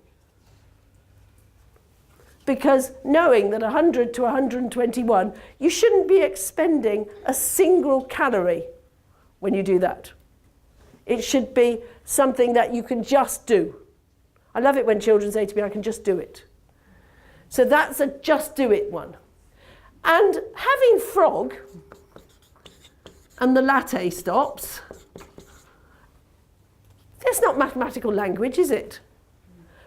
Because knowing that 100 to 121, you shouldn't be expending a single calorie when you do that. It should be something that you can just do. I love it when children say to me, I can just do it. So that's a just do it one. And having frog and the latte stops, that's not mathematical language, is it?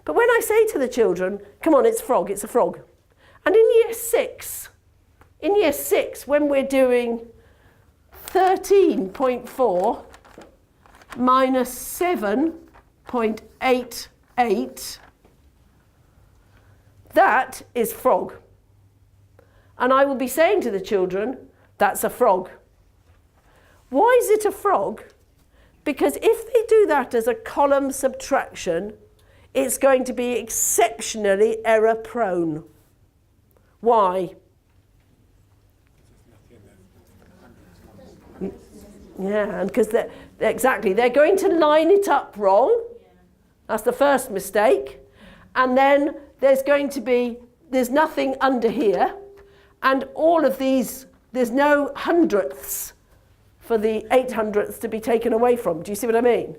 But when I say to the children, come on, it's frog, it's a frog. And in year 6, when we're doing 13.4 minus 7.88, that is frog. And I will be saying to the children, that's a frog. Why is it a frog? Because if they do that as a column subtraction, it's going to be exceptionally error prone. Why? Yeah, and because they're going to line it up wrong. That's the first mistake. And then there's nothing under here. And all of these, there's no hundredths for the 800ths to be taken away from. Do you see what I mean?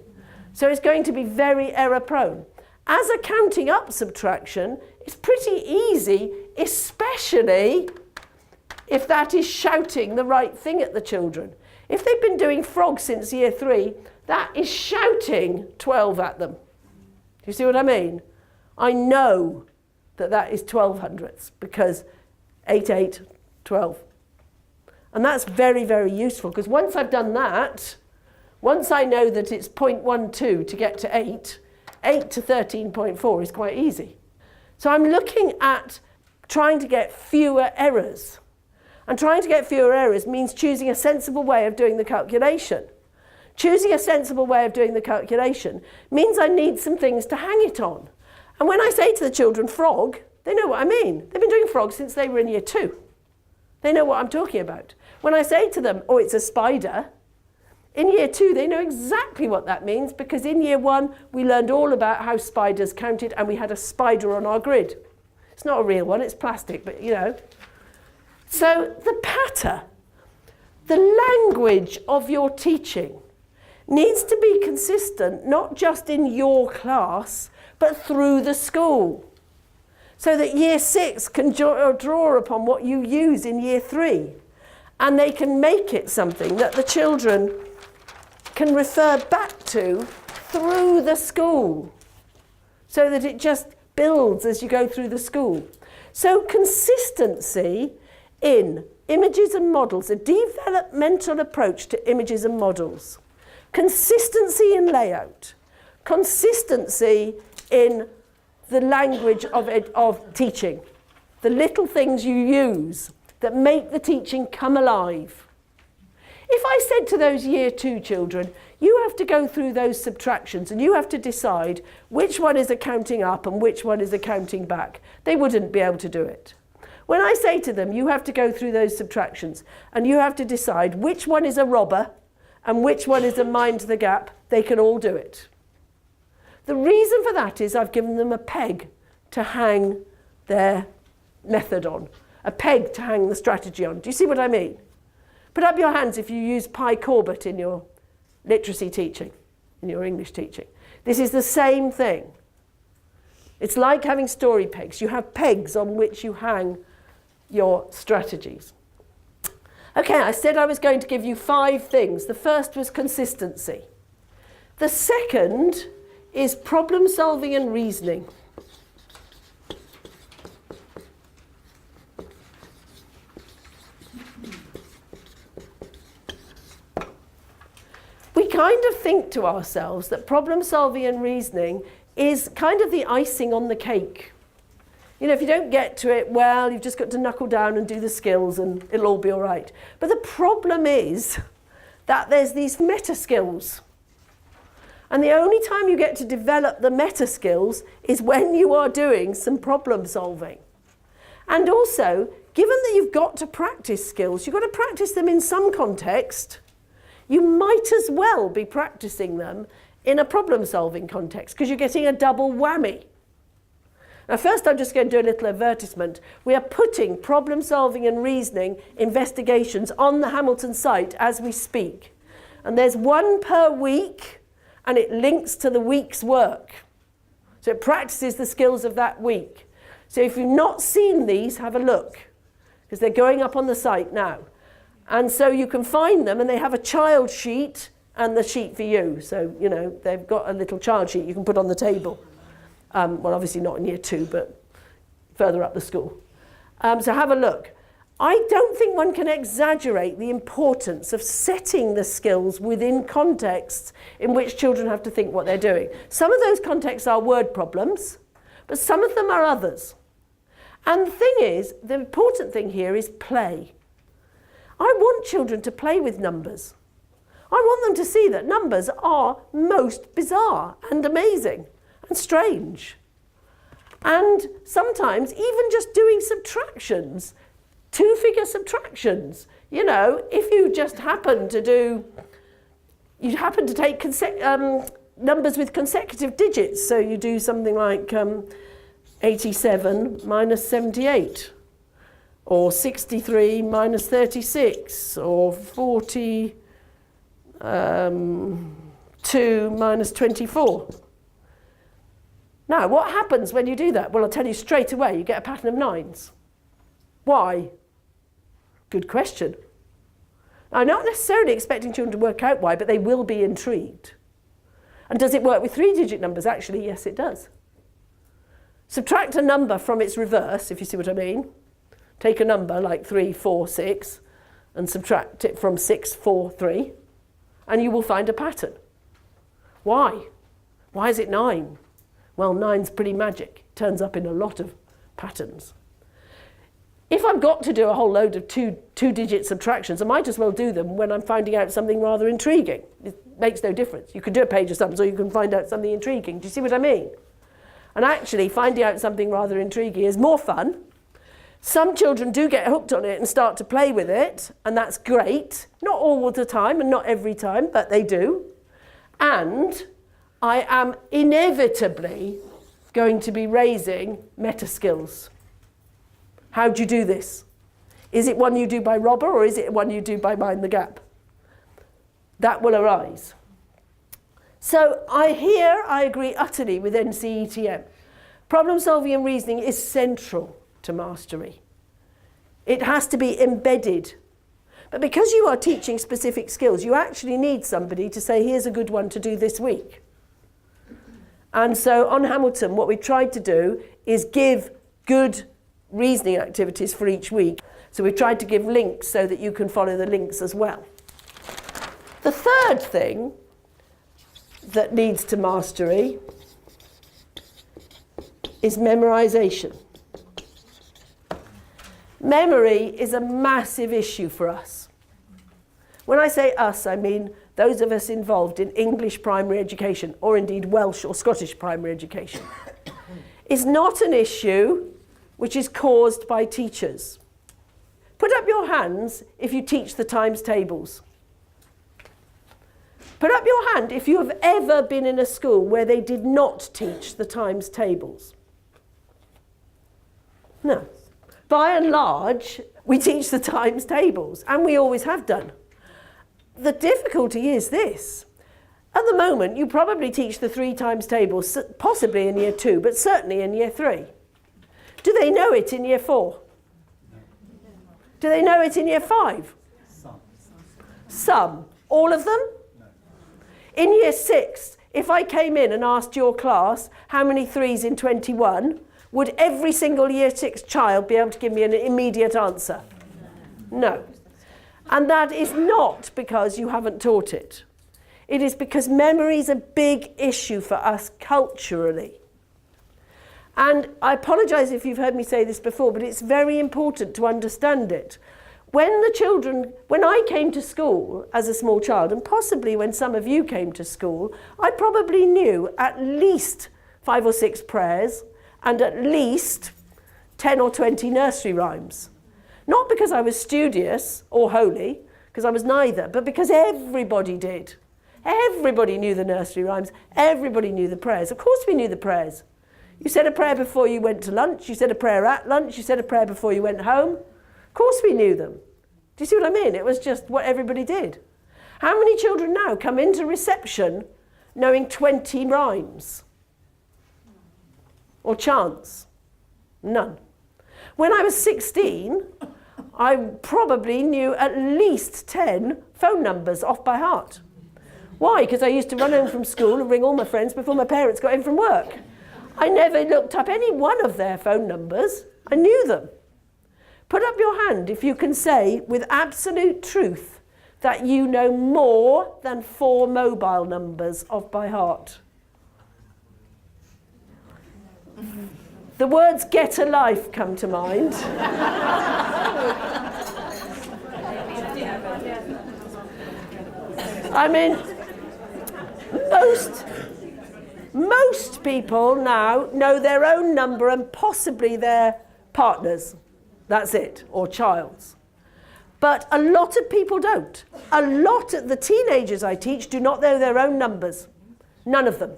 So it's going to be very error prone. As a counting up subtraction, it's pretty easy, especially if that is shouting the right thing at the children. If they've been doing frog since year 3, that is shouting 12 at them. Do you see what I mean? I know that is 12 hundredths because 8, 8, 12. And that's very, very useful because once I've done that, once I know that it's 0.12 to get to 8 to 13.4 is quite easy. So I'm looking at trying to get fewer errors. And trying to get fewer errors means choosing a sensible way of doing the calculation. Choosing a sensible way of doing the calculation means I need some things to hang it on. And when I say to the children frog, they know what I mean. They've been doing frog since they were in year 2. They know what I'm talking about. When I say to them, oh, it's a spider, In year 2, they know exactly what that means, because in year 1, we learned all about how spiders counted, and we had a spider on our grid. It's not a real one, it's plastic, but you know. So the patter, the language of your teaching needs to be consistent, not just in your class, but through the school. So that year 6 can draw upon what you use in year 3. And they can make it something that the children can refer back to through the school, so that it just builds as you go through the school. So consistency in images and models, a developmental approach to images and models. Consistency in layout, consistency in the language of teaching, the little things you use that make the teaching come alive. If I said to those year 2 children, you have to go through those subtractions and you have to decide which one is a counting up and which one is a counting back, they wouldn't be able to do it. When I say to them, you have to go through those subtractions and you have to decide which one is a robber and which one is a mind the gap, they can all do it. The reason for that is I've given them a peg to hang their method on, a peg to hang the strategy on. Do you see what I mean? Put up your hands if you use Pi Corbett in your literacy teaching, in your English teaching. This is the same thing. It's like having story pegs. You have pegs on which you hang your strategies. Okay, I said I was going to give you 5 things. The first was consistency. The second is problem solving and reasoning. We kind of think to ourselves that problem solving and reasoning is kind of the icing on the cake. You know, if you don't get to it, well, you've just got to knuckle down and do the skills and it'll all be all right. But the problem is that there's these meta skills. And the only time you get to develop the meta skills is when you are doing some problem solving. And also, given that you've got to practice skills, you've got to practice them in some context. You might as well be practicing them in a problem-solving context, because you're getting a double whammy. Now, first I'm just going to do a little advertisement. We are putting problem-solving and reasoning investigations on the Hamilton site as we speak. And there's 1 per week, and it links to the week's work. So it practices the skills of that week. So if you've not seen these, have a look, because they're going up on the site now. And so you can find them, and they have a child sheet and the sheet for you. So, you know, they've got a little child sheet you can put on the table. Well, obviously not in year 2, but further up the school. So have a look. I don't think one can exaggerate the importance of setting the skills within contexts in which children have to think what they're doing. Some of those contexts are word problems, but some of them are others. And the thing is, the important thing here is play. I want children to play with numbers. I want them to see that numbers are most bizarre and amazing and strange. And sometimes even just doing subtractions, 2-figure subtractions. You know, if you just happen to take numbers with consecutive digits. So you do something like 87 minus 78. Or 63 minus 36, or 42 minus 24. Now, what happens when you do that? Well, I'll tell you straight away, you get a pattern of 9s. Why? Good question. I'm not necessarily expecting children to work out why, but they will be intrigued. And does it work with 3-digit numbers? Actually, yes, it does. Subtract a number from its reverse, if you see what I mean. Take a number like 3, 4, 6 and subtract it from 6, 4, 3 and you will find a pattern. Why? Why is it 9? Well, 9's pretty magic. It turns up in a lot of patterns. If I've got to do a whole load of two-digit subtractions, I might as well do them when I'm finding out something rather intriguing. It makes no difference. You can do a page of sums or you can find out something intriguing. Do you see what I mean? And actually, finding out something rather intriguing is more fun. Some children do get hooked on it and start to play with it, and that's great. Not all the time and not every time, but they do. And I am inevitably going to be raising meta skills. How do you do this? Is it one you do by robber, or is it one you do by mind the gap? That will arise. So I agree utterly with NCETM. Problem solving and reasoning is central to mastery. It has to be embedded. But because you are teaching specific skills, you actually need somebody to say, here's a good one to do this week. And so on Hamilton, what we tried to do is give good reasoning activities for each week. So we tried to give links so that you can follow the links as well. The third thing that leads to mastery is memorization. Memory is a massive issue for us. When I say us, I mean those of us involved in English primary education, or indeed Welsh or Scottish primary education. It's not an issue which is caused by teachers. Put up your hands if you teach the times tables. Put up your hand if you have ever been in a school where they did not teach the times tables. No. By and large, we teach the times tables, and we always have done. The difficulty is this. At the moment, you probably teach the 3 times tables, possibly in year 2, but certainly in year 3. Do they know it in year 4? Do they know it in year 5? Some. All of them? In year 6, if I came in and asked your class how many 3s in 21, would every single year 6 child be able to give me an immediate answer? No. And that is not because you haven't taught it. It is because memory is a big issue for us culturally. And I apologise if you've heard me say this before, but it's very important to understand it. When I came to school as a small child, and possibly when some of you came to school, I probably knew at least 5 or 6 prayers and at least 10 or 20 nursery rhymes. Not because I was studious or holy, because I was neither, but because everybody did. Everybody knew the nursery rhymes. Everybody knew the prayers. Of course we knew the prayers. You said a prayer before you went to lunch. You said a prayer at lunch. You said a prayer before you went home. Of course we knew them. Do you see what I mean? It was just what everybody did. How many children now come into reception knowing 20 rhymes? Or chants? None. When I was 16, I probably knew at least 10 phone numbers off by heart. Why? Because I used to run home from school and ring all my friends before my parents got in from work. I never looked up any one of their phone numbers. I knew them. Put up your hand if you can say with absolute truth that you know more than 4 mobile numbers off by heart. The words "get a life" come to mind. I mean, most people now know their own number and possibly their partner's. That's it, or child's. But a lot of people don't. A lot of the teenagers I teach do not know their own numbers. None of them.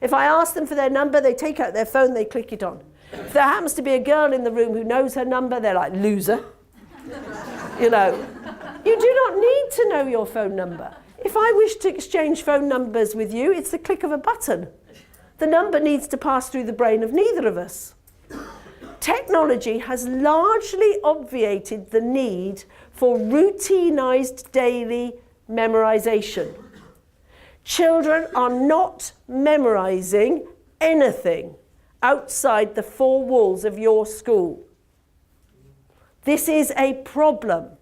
If I ask them for their number, they take out their phone, they click it on. If there happens to be a girl in the room who knows her number, they're like, loser. You know, you do not need to know your phone number. If I wish to exchange phone numbers with you, it's the click of a button. The number needs to pass through the brain of neither of us. Technology has largely obviated the need for routinized daily memorization. Children are not memorizing anything outside the 4 walls of your school. This is a problem.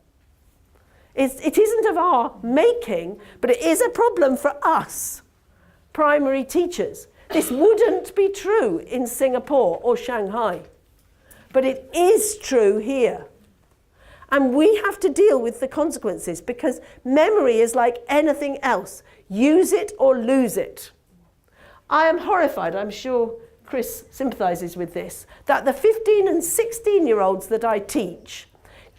It isn't of our making, but it is a problem for us, primary teachers. This wouldn't be true in Singapore or Shanghai, but it is true here. And we have to deal with the consequences because memory is like anything else. Use it or lose it. I am horrified, I'm sure Chris sympathises with this, that the 15 and 16-year-olds that I teach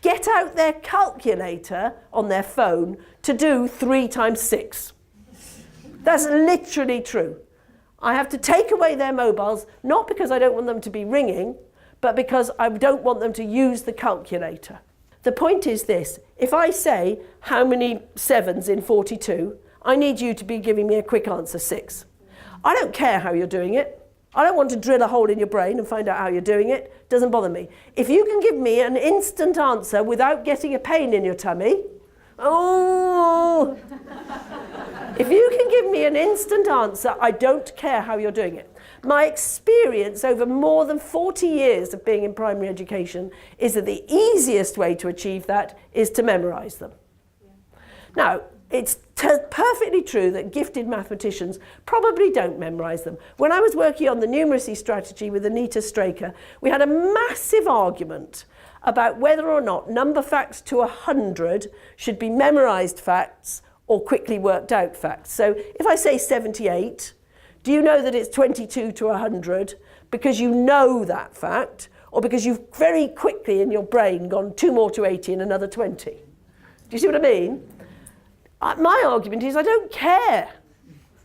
get out their calculator on their phone to do 3 times 6. That's literally true. I have to take away their mobiles, not because I don't want them to be ringing, but because I don't want them to use the calculator. The point is this: if I say, how many 7s in 42, I need you to be giving me a quick answer, 6. I don't care how you're doing it. I don't want to drill a hole in your brain and find out how you're doing it. Doesn't bother me. If you can give me an instant answer without getting a pain in your tummy, oh! If you can give me an instant answer, I don't care how you're doing it. My experience over more than 40 years of being in primary education is that the easiest way to achieve that is to memorise them. Yeah. Now, it's perfectly true that gifted mathematicians probably don't memorise them. When I was working on the numeracy strategy with Anita Straker, we had a massive argument about whether or not number facts to 100 should be memorised facts or quickly worked out facts. So if I say 78, do you know that it's 22 to 100 because you know that fact, or because you've very quickly in your brain gone 2 more to 80 and another 20? Do you see what I mean? My argument is I don't care.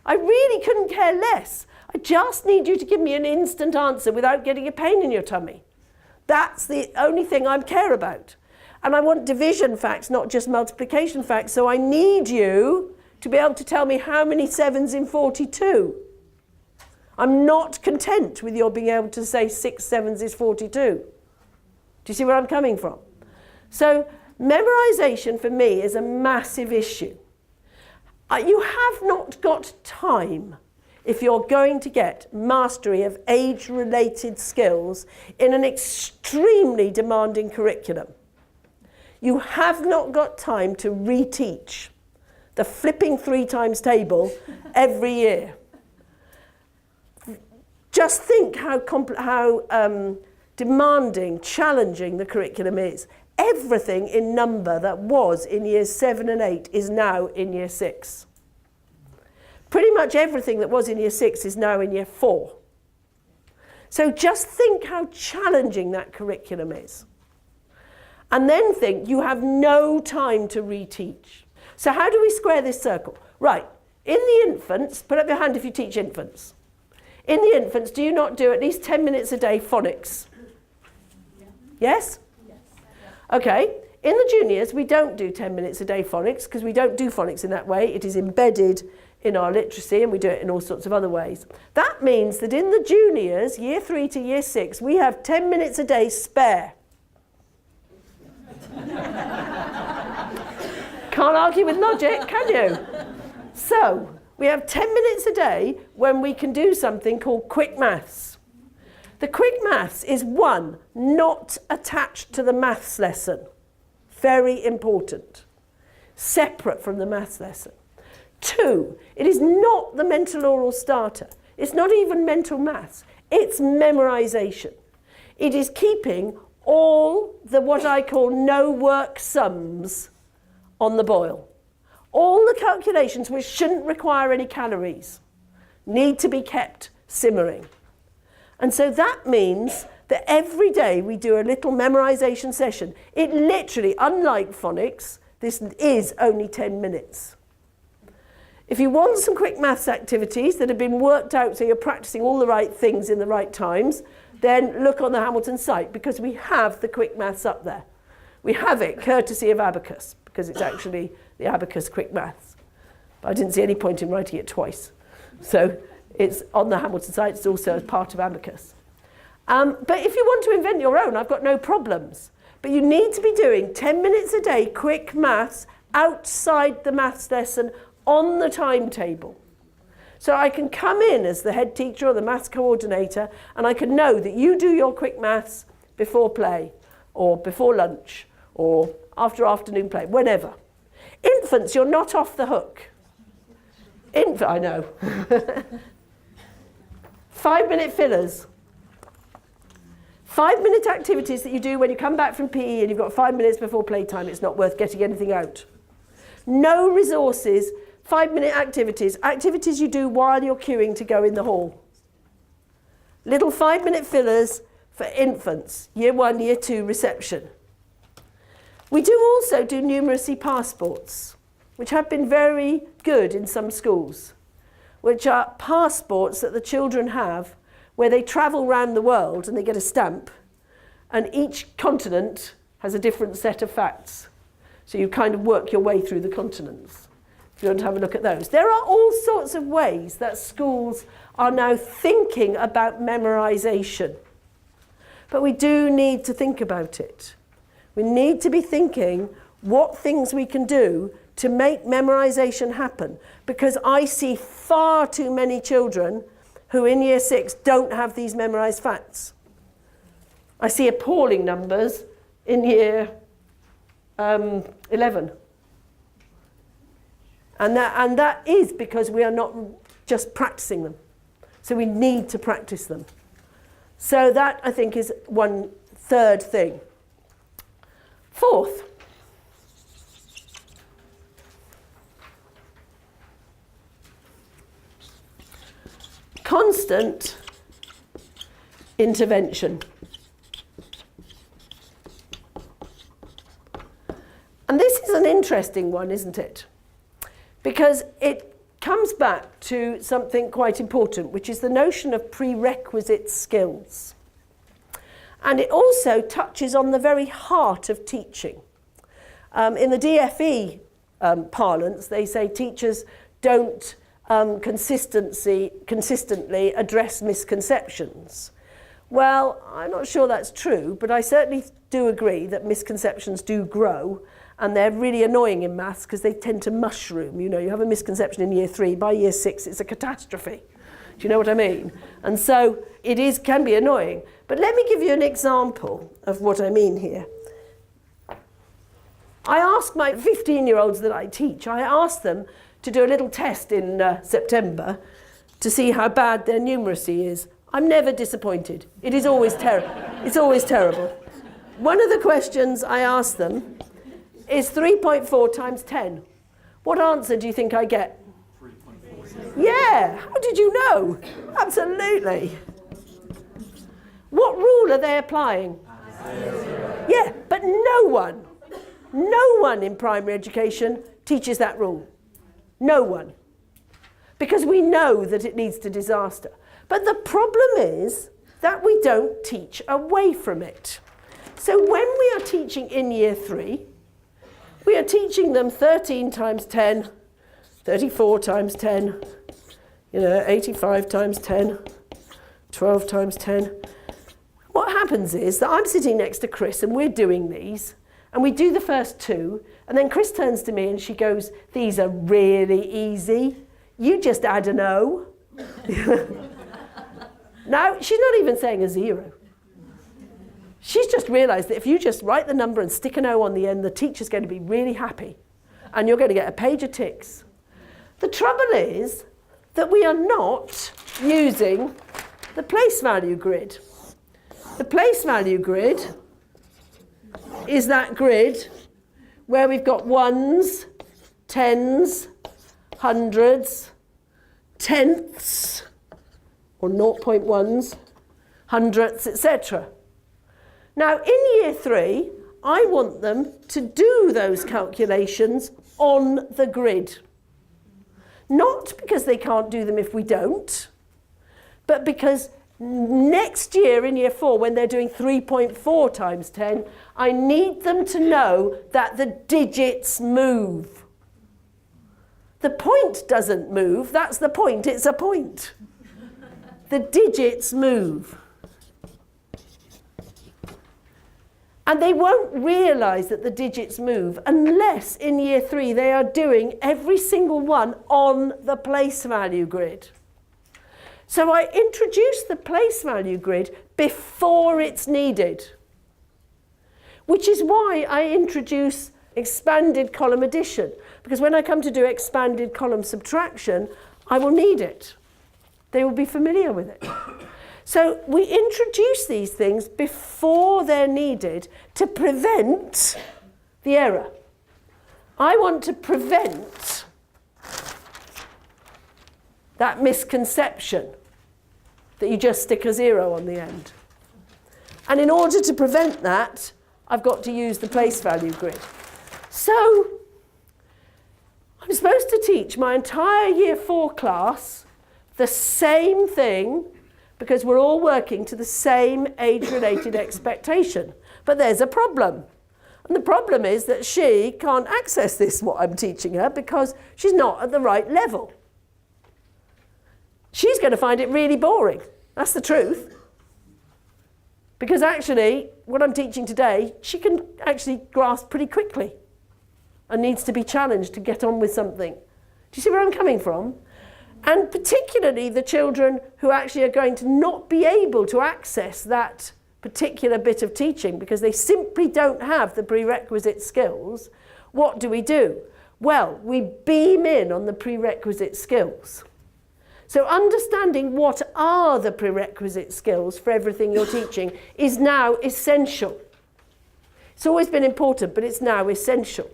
I really couldn't care less. I just need you to give me an instant answer without getting a pain in your tummy. That's the only thing I care about. And I want division facts, not just multiplication facts. So I need you to be able to tell me how many 7s in 42. I'm not content with your being able to say 6 7s is 42. Do you see where I'm coming from? So memorization for me is a massive issue. You have not got time if you're going to get mastery of age-related skills in an extremely demanding curriculum. You have not got time to reteach the flipping 3 times table every year. Just think how demanding, challenging the curriculum is. Everything in number that was in years 7 and 8 is now in year 6. Pretty much everything that was in year 6 is now in year 4. So just think how challenging that curriculum is. And then think you have no time to reteach. So how do we square this circle? Right, in the infants, put up your hand if you teach infants. In the infants, do you not do at least 10 minutes a day phonics? Yeah. Yes? Yes. Okay. In the juniors, we don't do 10 minutes a day phonics because we don't do phonics in that way. It is embedded in our literacy and we do it in all sorts of other ways. That means that in the juniors, year 3 to year 6, we have 10 minutes a day spare. Can't argue with logic, can you? So, we have 10 minutes a day when we can do something called quick maths. The quick maths is 1, not attached to the maths lesson. Very important. Separate from the maths lesson. 2, it is not the mental oral starter. It's not even mental maths. It's memorization. It is keeping all the what I call no work sums on the boil. All the calculations which shouldn't require any calories need to be kept simmering. And so that means that every day we do a little memorization session. It literally, unlike phonics, this is only 10 minutes. If you want some quick maths activities that have been worked out so you're practicing all the right things in the right times, then look on the Hamilton site because we have the quick maths up there. We have it courtesy of Abacus because it's actually the Abacus quick maths. But I didn't see any point in writing it twice. So it's on the Hamilton site, it's also as part of Abacus. But if you want to invent your own, I've got no problems. But you need to be doing 10 minutes a day quick maths outside the maths lesson on the timetable. So I can come in as the head teacher or the maths coordinator and I can know that you do your quick maths before play or before lunch or after afternoon play, whenever. Infants, you're not off the hook. I know. 5-minute fillers. 5-minute activities that you do when you come back from PE and you've got 5 minutes before playtime. It's not worth getting anything out. No resources. 5-minute activities. Activities you do while you're queuing to go in the hall. Little 5-minute fillers for infants, year 1, year 2 reception. We do also do numeracy passports, which have been very good in some schools, which are passports that the children have where they travel around the world and they get a stamp, and each continent has a different set of facts. So you kind of work your way through the continents. If you want to have a look at those. There are all sorts of ways that schools are now thinking about memorization. But we do need to think about it. We need to be thinking what things we can do to make memorization happen, because I see far too many children who in year 6 don't have these memorized facts. I see appalling numbers in year 11. And that is because we are not just practicing them. So we need to practice them. So that, I think, is one third thing. Fourth, constant intervention. And this is an interesting one, isn't it? Because it comes back to something quite important, which is the notion of prerequisite skills. And it also touches on the very heart of teaching. In the DFE parlance, they say teachers don't consistently address misconceptions. Well, I'm not sure that's true, but I certainly do agree that misconceptions do grow, and they're really annoying in maths because they tend to mushroom. You know, you have a misconception in year 3, by year 6 it's a catastrophe. Do you know what I mean? And so it can be annoying. But let me give you an example of what I mean here. I ask my 15-year-olds that I teach, I ask them to do a little test in September to see how bad their numeracy is. I'm never disappointed. It is always terrible. It's always terrible. One of the questions I ask them is 3.4 times 10. What answer do you think I get? 3.4. Yeah, how did you know? Absolutely. What rule are they applying? 0. Yeah, but no one in primary education teaches that rule. No one. Because we know that it leads to disaster. But the problem is that we don't teach away from it. So when we are teaching in year 3, we are teaching them 13 times 10, 34 times 10, 85 times 10, 12 times 10. What happens is that I'm sitting next to Chris and we're doing these, and we do the first 2, and then Chris turns to me and she goes, "These are really easy. You just add an O." Now, she's not even saying a 0. She's just realised that if you just write the number and stick an O on the end, the teacher's going to be really happy. And you're going to get a page of ticks. The trouble is that we are not using the place value grid. The place value grid is that grid where we've got ones, tens, hundreds, tenths, or 0.1s, hundredths, etc. Now, in year 3, I want them to do those calculations on the grid. Not because they can't do them if we don't, but because next year in year 4, when they're doing 3.4 times 10, I need them to know that the digits move. The point doesn't move, that's the point, it's a point. The digits move. And they won't realise that the digits move unless in year 3 they are doing every single one on the place value grid. So I introduce the place value grid before it's needed, which is why I introduce expanded column addition, because when I come to do expanded column subtraction, I will need it. They will be familiar with it. So we introduce these things before they're needed to prevent the error. I want to prevent that misconception. that you just stick a 0 on the end. And in order to prevent that, I've got to use the place value grid. So I'm supposed to teach my entire year 4 class the same thing because we're all working to the same age-related expectation. But there's a problem. And the problem is that she can't access this, what I'm teaching her, because she's not at the right level. She's going to find it really boring. That's the truth. Because actually, what I'm teaching today, she can actually grasp pretty quickly and needs to be challenged to get on with something. Do you see where I'm coming from? And particularly the children who actually are going to not be able to access that particular bit of teaching because they simply don't have the prerequisite skills. What do? Well, we beam in on the prerequisite skills. So understanding what are the prerequisite skills for everything you're teaching is now essential. It's always been important, but it's now essential.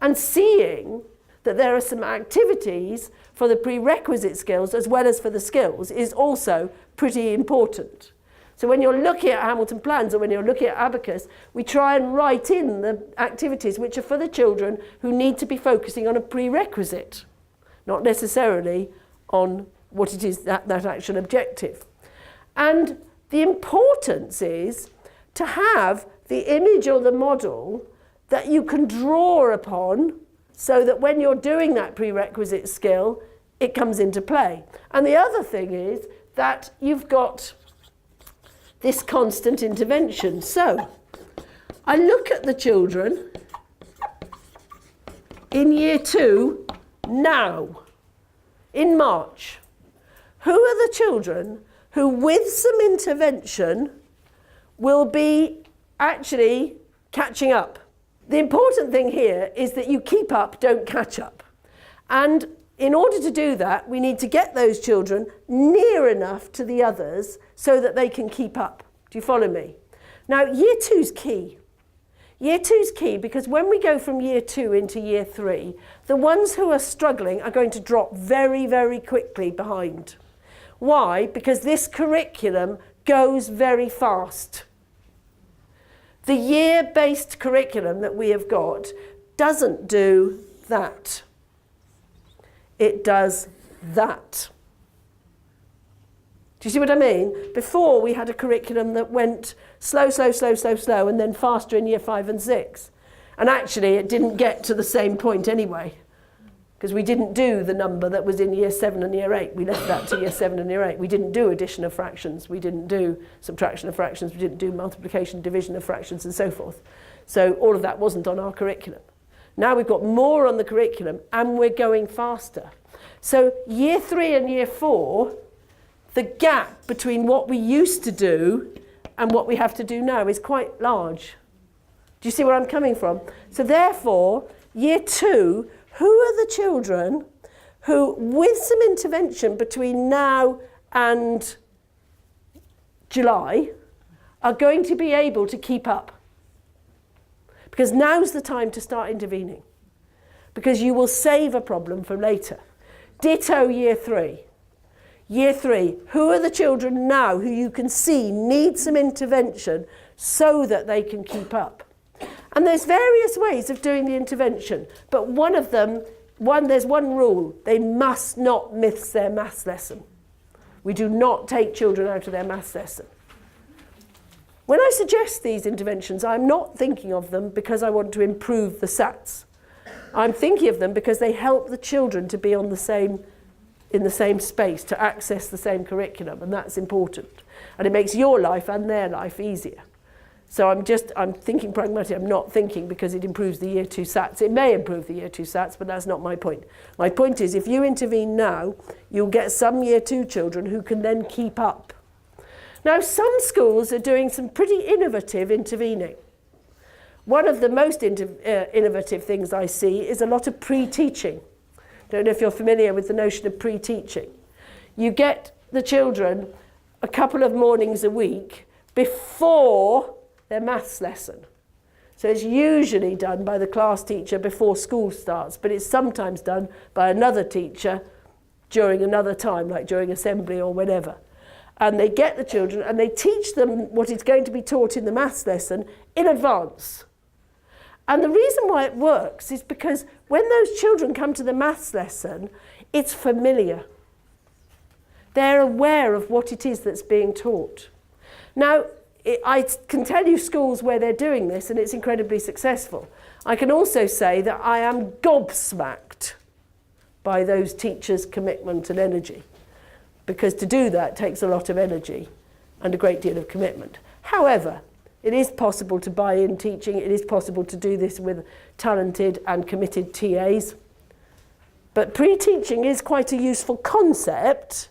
And seeing that there are some activities for the prerequisite skills as well as for the skills is also pretty important. So when you're looking at Hamilton plans or when you're looking at Abacus, we try and write in the activities which are for the children who need to be focusing on a prerequisite, not necessarily on what it is that actual objective. And the importance is to have the image or the model that you can draw upon so that when you're doing that prerequisite skill, it comes into play. And the other thing is that you've got this constant intervention. So I look at the children in year 2 now, in March. Who are the children who, with some intervention, will be actually catching up? The important thing here is that you keep up, don't catch up. And in order to do that, we need to get those children near enough to the others so that they can keep up. Do you follow me? Now, year 2's key. Year 2's key because when we go from year 2 into year 3, the ones who are struggling are going to drop very, very quickly behind. Why? Because this curriculum goes very fast. The year-based curriculum that we have got doesn't do that. It does that. Do you see what I mean? Before we had a curriculum that went slow, and then faster in year 5 and 6. And actually it didn't get to the same point anyway, because we didn't do the number that was in year 7 and year 8. We left that to year 7 and year 8. We didn't do addition of fractions. We didn't do subtraction of fractions. We didn't do multiplication, division of fractions, and so forth. So all of that wasn't on our curriculum. Now we've got more on the curriculum and we're going faster. So year 3 and year 4, the gap between what we used to do and what we have to do now is quite large. Do you see where I'm coming from? So therefore, year 2, who are the children who, with some intervention between now and July, are going to be able to keep up? Because now's the time to start intervening. Because you will save a problem for later. Ditto year 3. Year 3, who are the children now who you can see need some intervention so that they can keep up? And there's various ways of doing the intervention, but one of them, there's one rule: they must not miss their maths lesson. We do not take children out of their maths lesson. When I suggest these interventions, I'm not thinking of them because I want to improve the SATs. I'm thinking of them because they help the children to be in the same space, to access the same curriculum, and that's important. And it makes your life and their life easier. So I'm thinking pragmatic. I'm not thinking because it improves the year 2 SATs. It may improve the year 2 SATs, but that's not my point. My point is, if you intervene now, you'll get some year 2 children who can then keep up. Now, some schools are doing some pretty innovative intervening. One of the most innovative things I see is a lot of pre-teaching. Don't know if you're familiar with the notion of pre-teaching. You get the children a couple of mornings a week before their maths lesson. So it's usually done by the class teacher before school starts, but it's sometimes done by another teacher during another time, like during assembly or whatever. And they get the children and they teach them what is going to be taught in the maths lesson in advance. And the reason why it works is because when those children come to the maths lesson, it's familiar. They're aware of what it is that's being taught. Now, I can tell you schools where they're doing this and it's incredibly successful. I can also say that I am gobsmacked by those teachers' commitment and energy, because to do that takes a lot of energy and a great deal of commitment. However, it is possible to buy in teaching. It is possible to do this with talented and committed TAs. But pre-teaching is quite a useful concept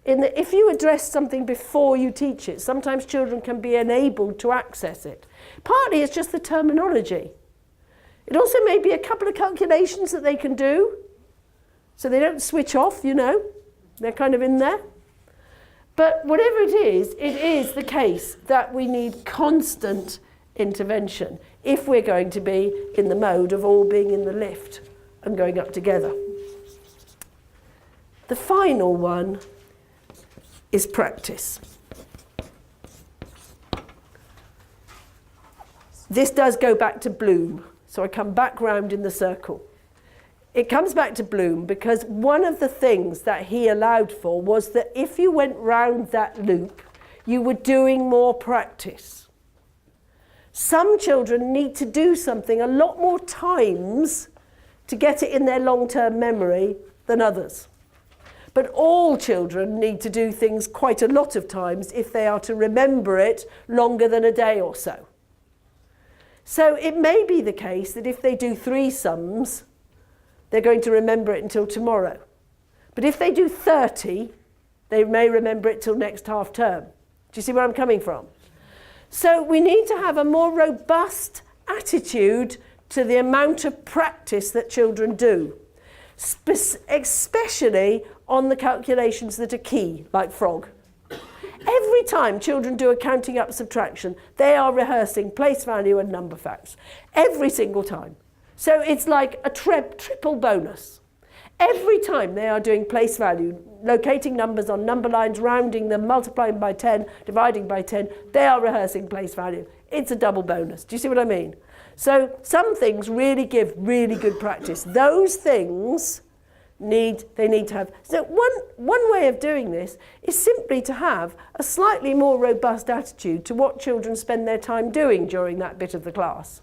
in that if you address something before you teach it, sometimes children can be enabled to access it. Partly it's just the terminology. It also may be a couple of calculations that they can do, so they don't switch off, you know. They're kind of in there. But whatever it is the case that we need constant intervention if we're going to be in the mode of all being in the lift and going up together. The final one is practice. This does go back to Bloom, so I come back round in the circle. It comes back to Bloom because one of the things that he allowed for was that if you went round that loop, you were doing more practice. Some children need to do something a lot more times to get it in their long-term memory than others. But all children need to do things quite a lot of times if they are to remember it longer than a day or so. So it may be the case that if they do 3 sums, they're going to remember it until tomorrow. But if they do 30, they may remember it till next half term. Do you see where I'm coming from? So we need to have a more robust attitude to the amount of practice that children do, especially on the calculations that are key, like frog. Every time children do a counting up subtraction, they are rehearsing place value and number facts. Every single time. So it's like a triple bonus. Every time they are doing place value, locating numbers on number lines, rounding them, multiplying by 10, dividing by 10, they are rehearsing place value. It's a double bonus. Do you see what I mean? So some things really give really good practice. Those things need to have. So one way of doing this is simply to have a slightly more robust attitude to what children spend their time doing during that bit of the class.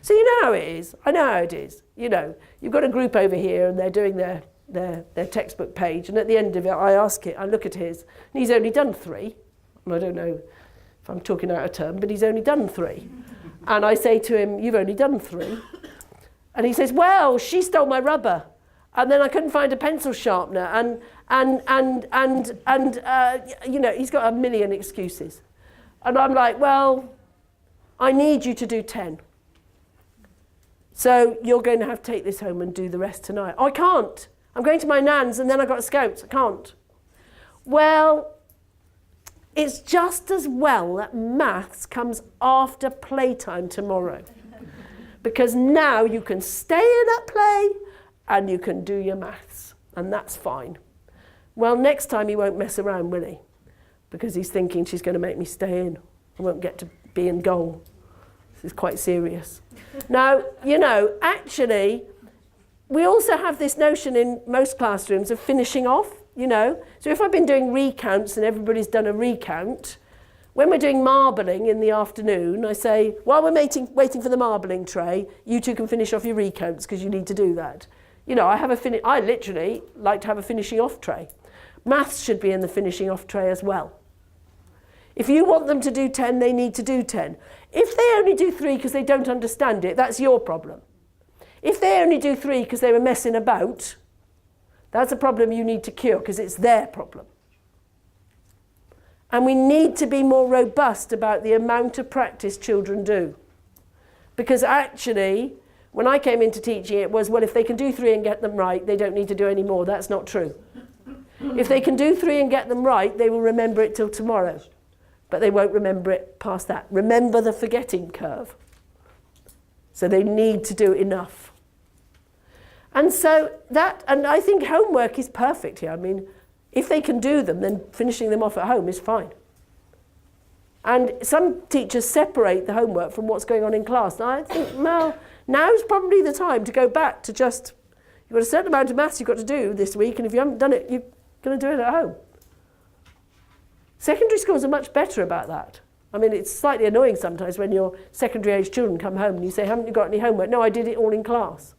So you know how it is. I know how it is. You know, you've got a group over here and they're doing their textbook page, and at the end of it I look at his, and he's only done 3. And I don't know if I'm talking out of turn, but he's only done 3. And I say to him, you've only done 3. And he says, well, she stole my rubber. And then I couldn't find a pencil sharpener. And you know, he's got a million excuses. And I'm like, well, I need you to do 10. So you're going to have to take this home and do the rest tonight. Oh, I can't. I'm going to my nan's and then I've got scouts. I can't. Well, it's just as well that maths comes after playtime tomorrow. Because now you can stay in that play and you can do your maths. And that's fine. Well, next time he won't mess around, will he? Because he's thinking she's going to make me stay in. I won't get to be in goal. This is quite serious. Now, you know, actually, we also have this notion in most classrooms of finishing off, you know. So if I've been doing recounts and everybody's done a recount, when we're doing marbling in the afternoon, I say, while we're waiting for the marbling tray, you two can finish off your recounts because you need to do that. You know, I literally like to have a finishing off tray. Maths should be in the finishing off tray as well. If you want them to do 10, they need to do 10. If they only do 3 because they don't understand it, that's your problem. If they only do 3 because they were messing about, that's a problem you need to cure because it's their problem. And we need to be more robust about the amount of practice children do. Because actually, when I came into teaching, it was, well, if they can do 3 and get them right, they don't need to do any more. That's not true. If they can do 3 and get them right, they will remember it till tomorrow. But they won't remember it past that. Remember the forgetting curve. So they need to do enough. And so and I think homework is perfect here. I mean, If they can do them, then finishing them off at home is fine. And some teachers separate the homework from what's going on in class. And I think, well, now's probably the time to go back to just, you've got a certain amount of maths you've got to do this week, and if you haven't done it, you're going to do it at home. Secondary schools are much better about that. I mean, it's slightly annoying sometimes when your secondary age children come home and you say, haven't you got any homework? No, I did it all in class.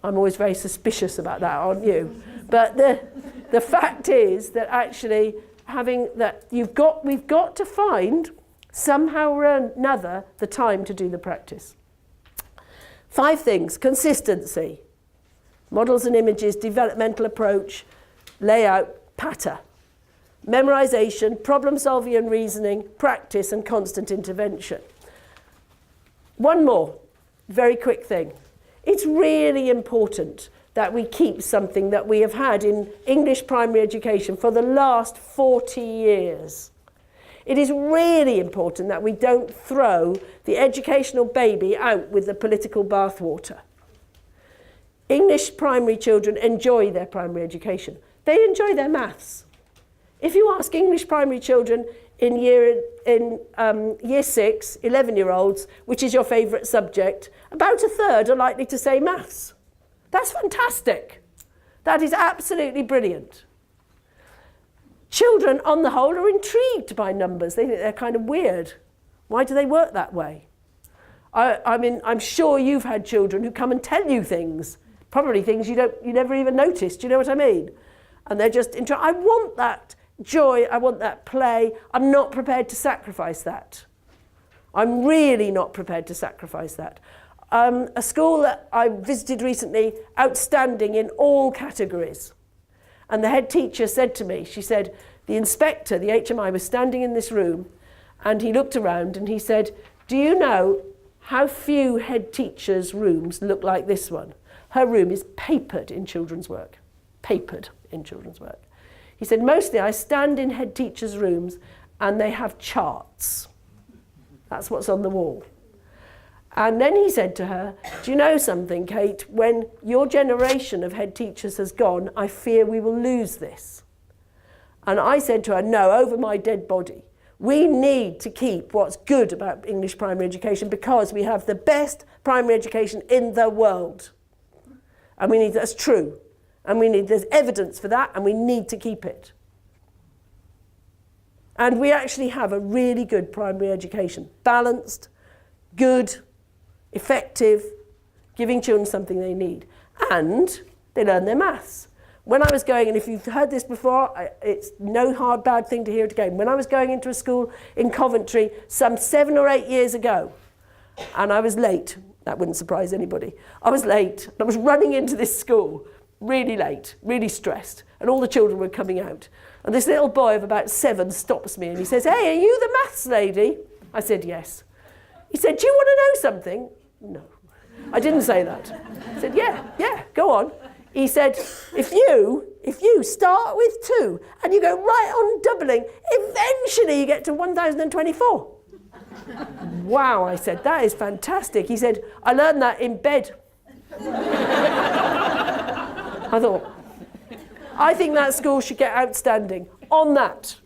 I'm always very suspicious about that, aren't you? But the fact is that actually having that, we've got to find somehow or another the time to do the practice. 5 things: consistency, models and images, developmental approach, layout, patter, memorization, problem solving and reasoning, practice, and constant intervention. One more very quick thing. It's really important that we keep something that we have had in English primary education for the last 40 years. It is really important that we don't throw the educational baby out with the political bathwater. English primary children enjoy their primary education. They enjoy their maths. If you ask English primary children in year 6, 11-year-olds, which is your favourite subject, about a third are likely to say maths. That's fantastic. That is absolutely brilliant. Children, on the whole, are intrigued by numbers. They think they're kind of weird. Why do they work that way? I mean, I'm sure you've had children who come and tell you things, probably things you never even noticed. Do you know what I mean? And they're just I want that joy, I want that play. I'm not prepared to sacrifice that. I'm really not prepared to sacrifice that. A school that I visited recently, outstanding in all categories. And the head teacher said to me, she said, the inspector, the HMI, was standing in this room, and he looked around and he said, do you know how few head teachers' rooms look like this one? Her room is papered in children's work. Papered in children's work. He said, mostly I stand in head teachers' rooms and they have charts. That's what's on the wall. And then he said to her, do you know something, Kate? When your generation of head teachers has gone, I fear we will lose this. And I said to her, no, over my dead body. We need to keep what's good about English primary education because we have the best primary education in the world. And that's true. And there's evidence for that, and we need to keep it. And we actually have a really good primary education. Balanced, good, effective, giving children something they need. And they learn their maths. When I was going, and if you've heard this before, it's no hard, bad thing to hear it again. When I was going into a school in Coventry some 7 or 8 years ago, and I was late, that wouldn't surprise anybody. I was late, and I was running into this school, really late, really stressed, and all the children were coming out. And this little boy of about 7 stops me, and he says, hey, are you the maths lady? I said, yes. He said, do you want to know something? No. I didn't say that. I said, yeah, go on. He said, if you start with 2 and you go right on doubling, eventually you get to 1024. Wow, I said, that is fantastic. He said, I learned that in bed. I think that school should get outstanding on that.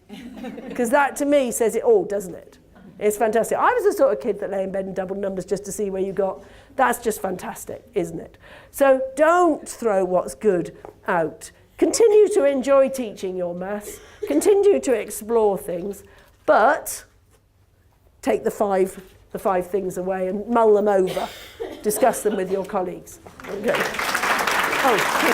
Because that, to me, says it all, doesn't it? It's fantastic. I was the sort of kid that lay in bed and doubled numbers just to see where you got. That's just fantastic, isn't it? So don't throw what's good out. Continue to enjoy teaching your maths. Continue to explore things. But take the five things away and mull them over. Discuss them with your colleagues. Okay. Oh.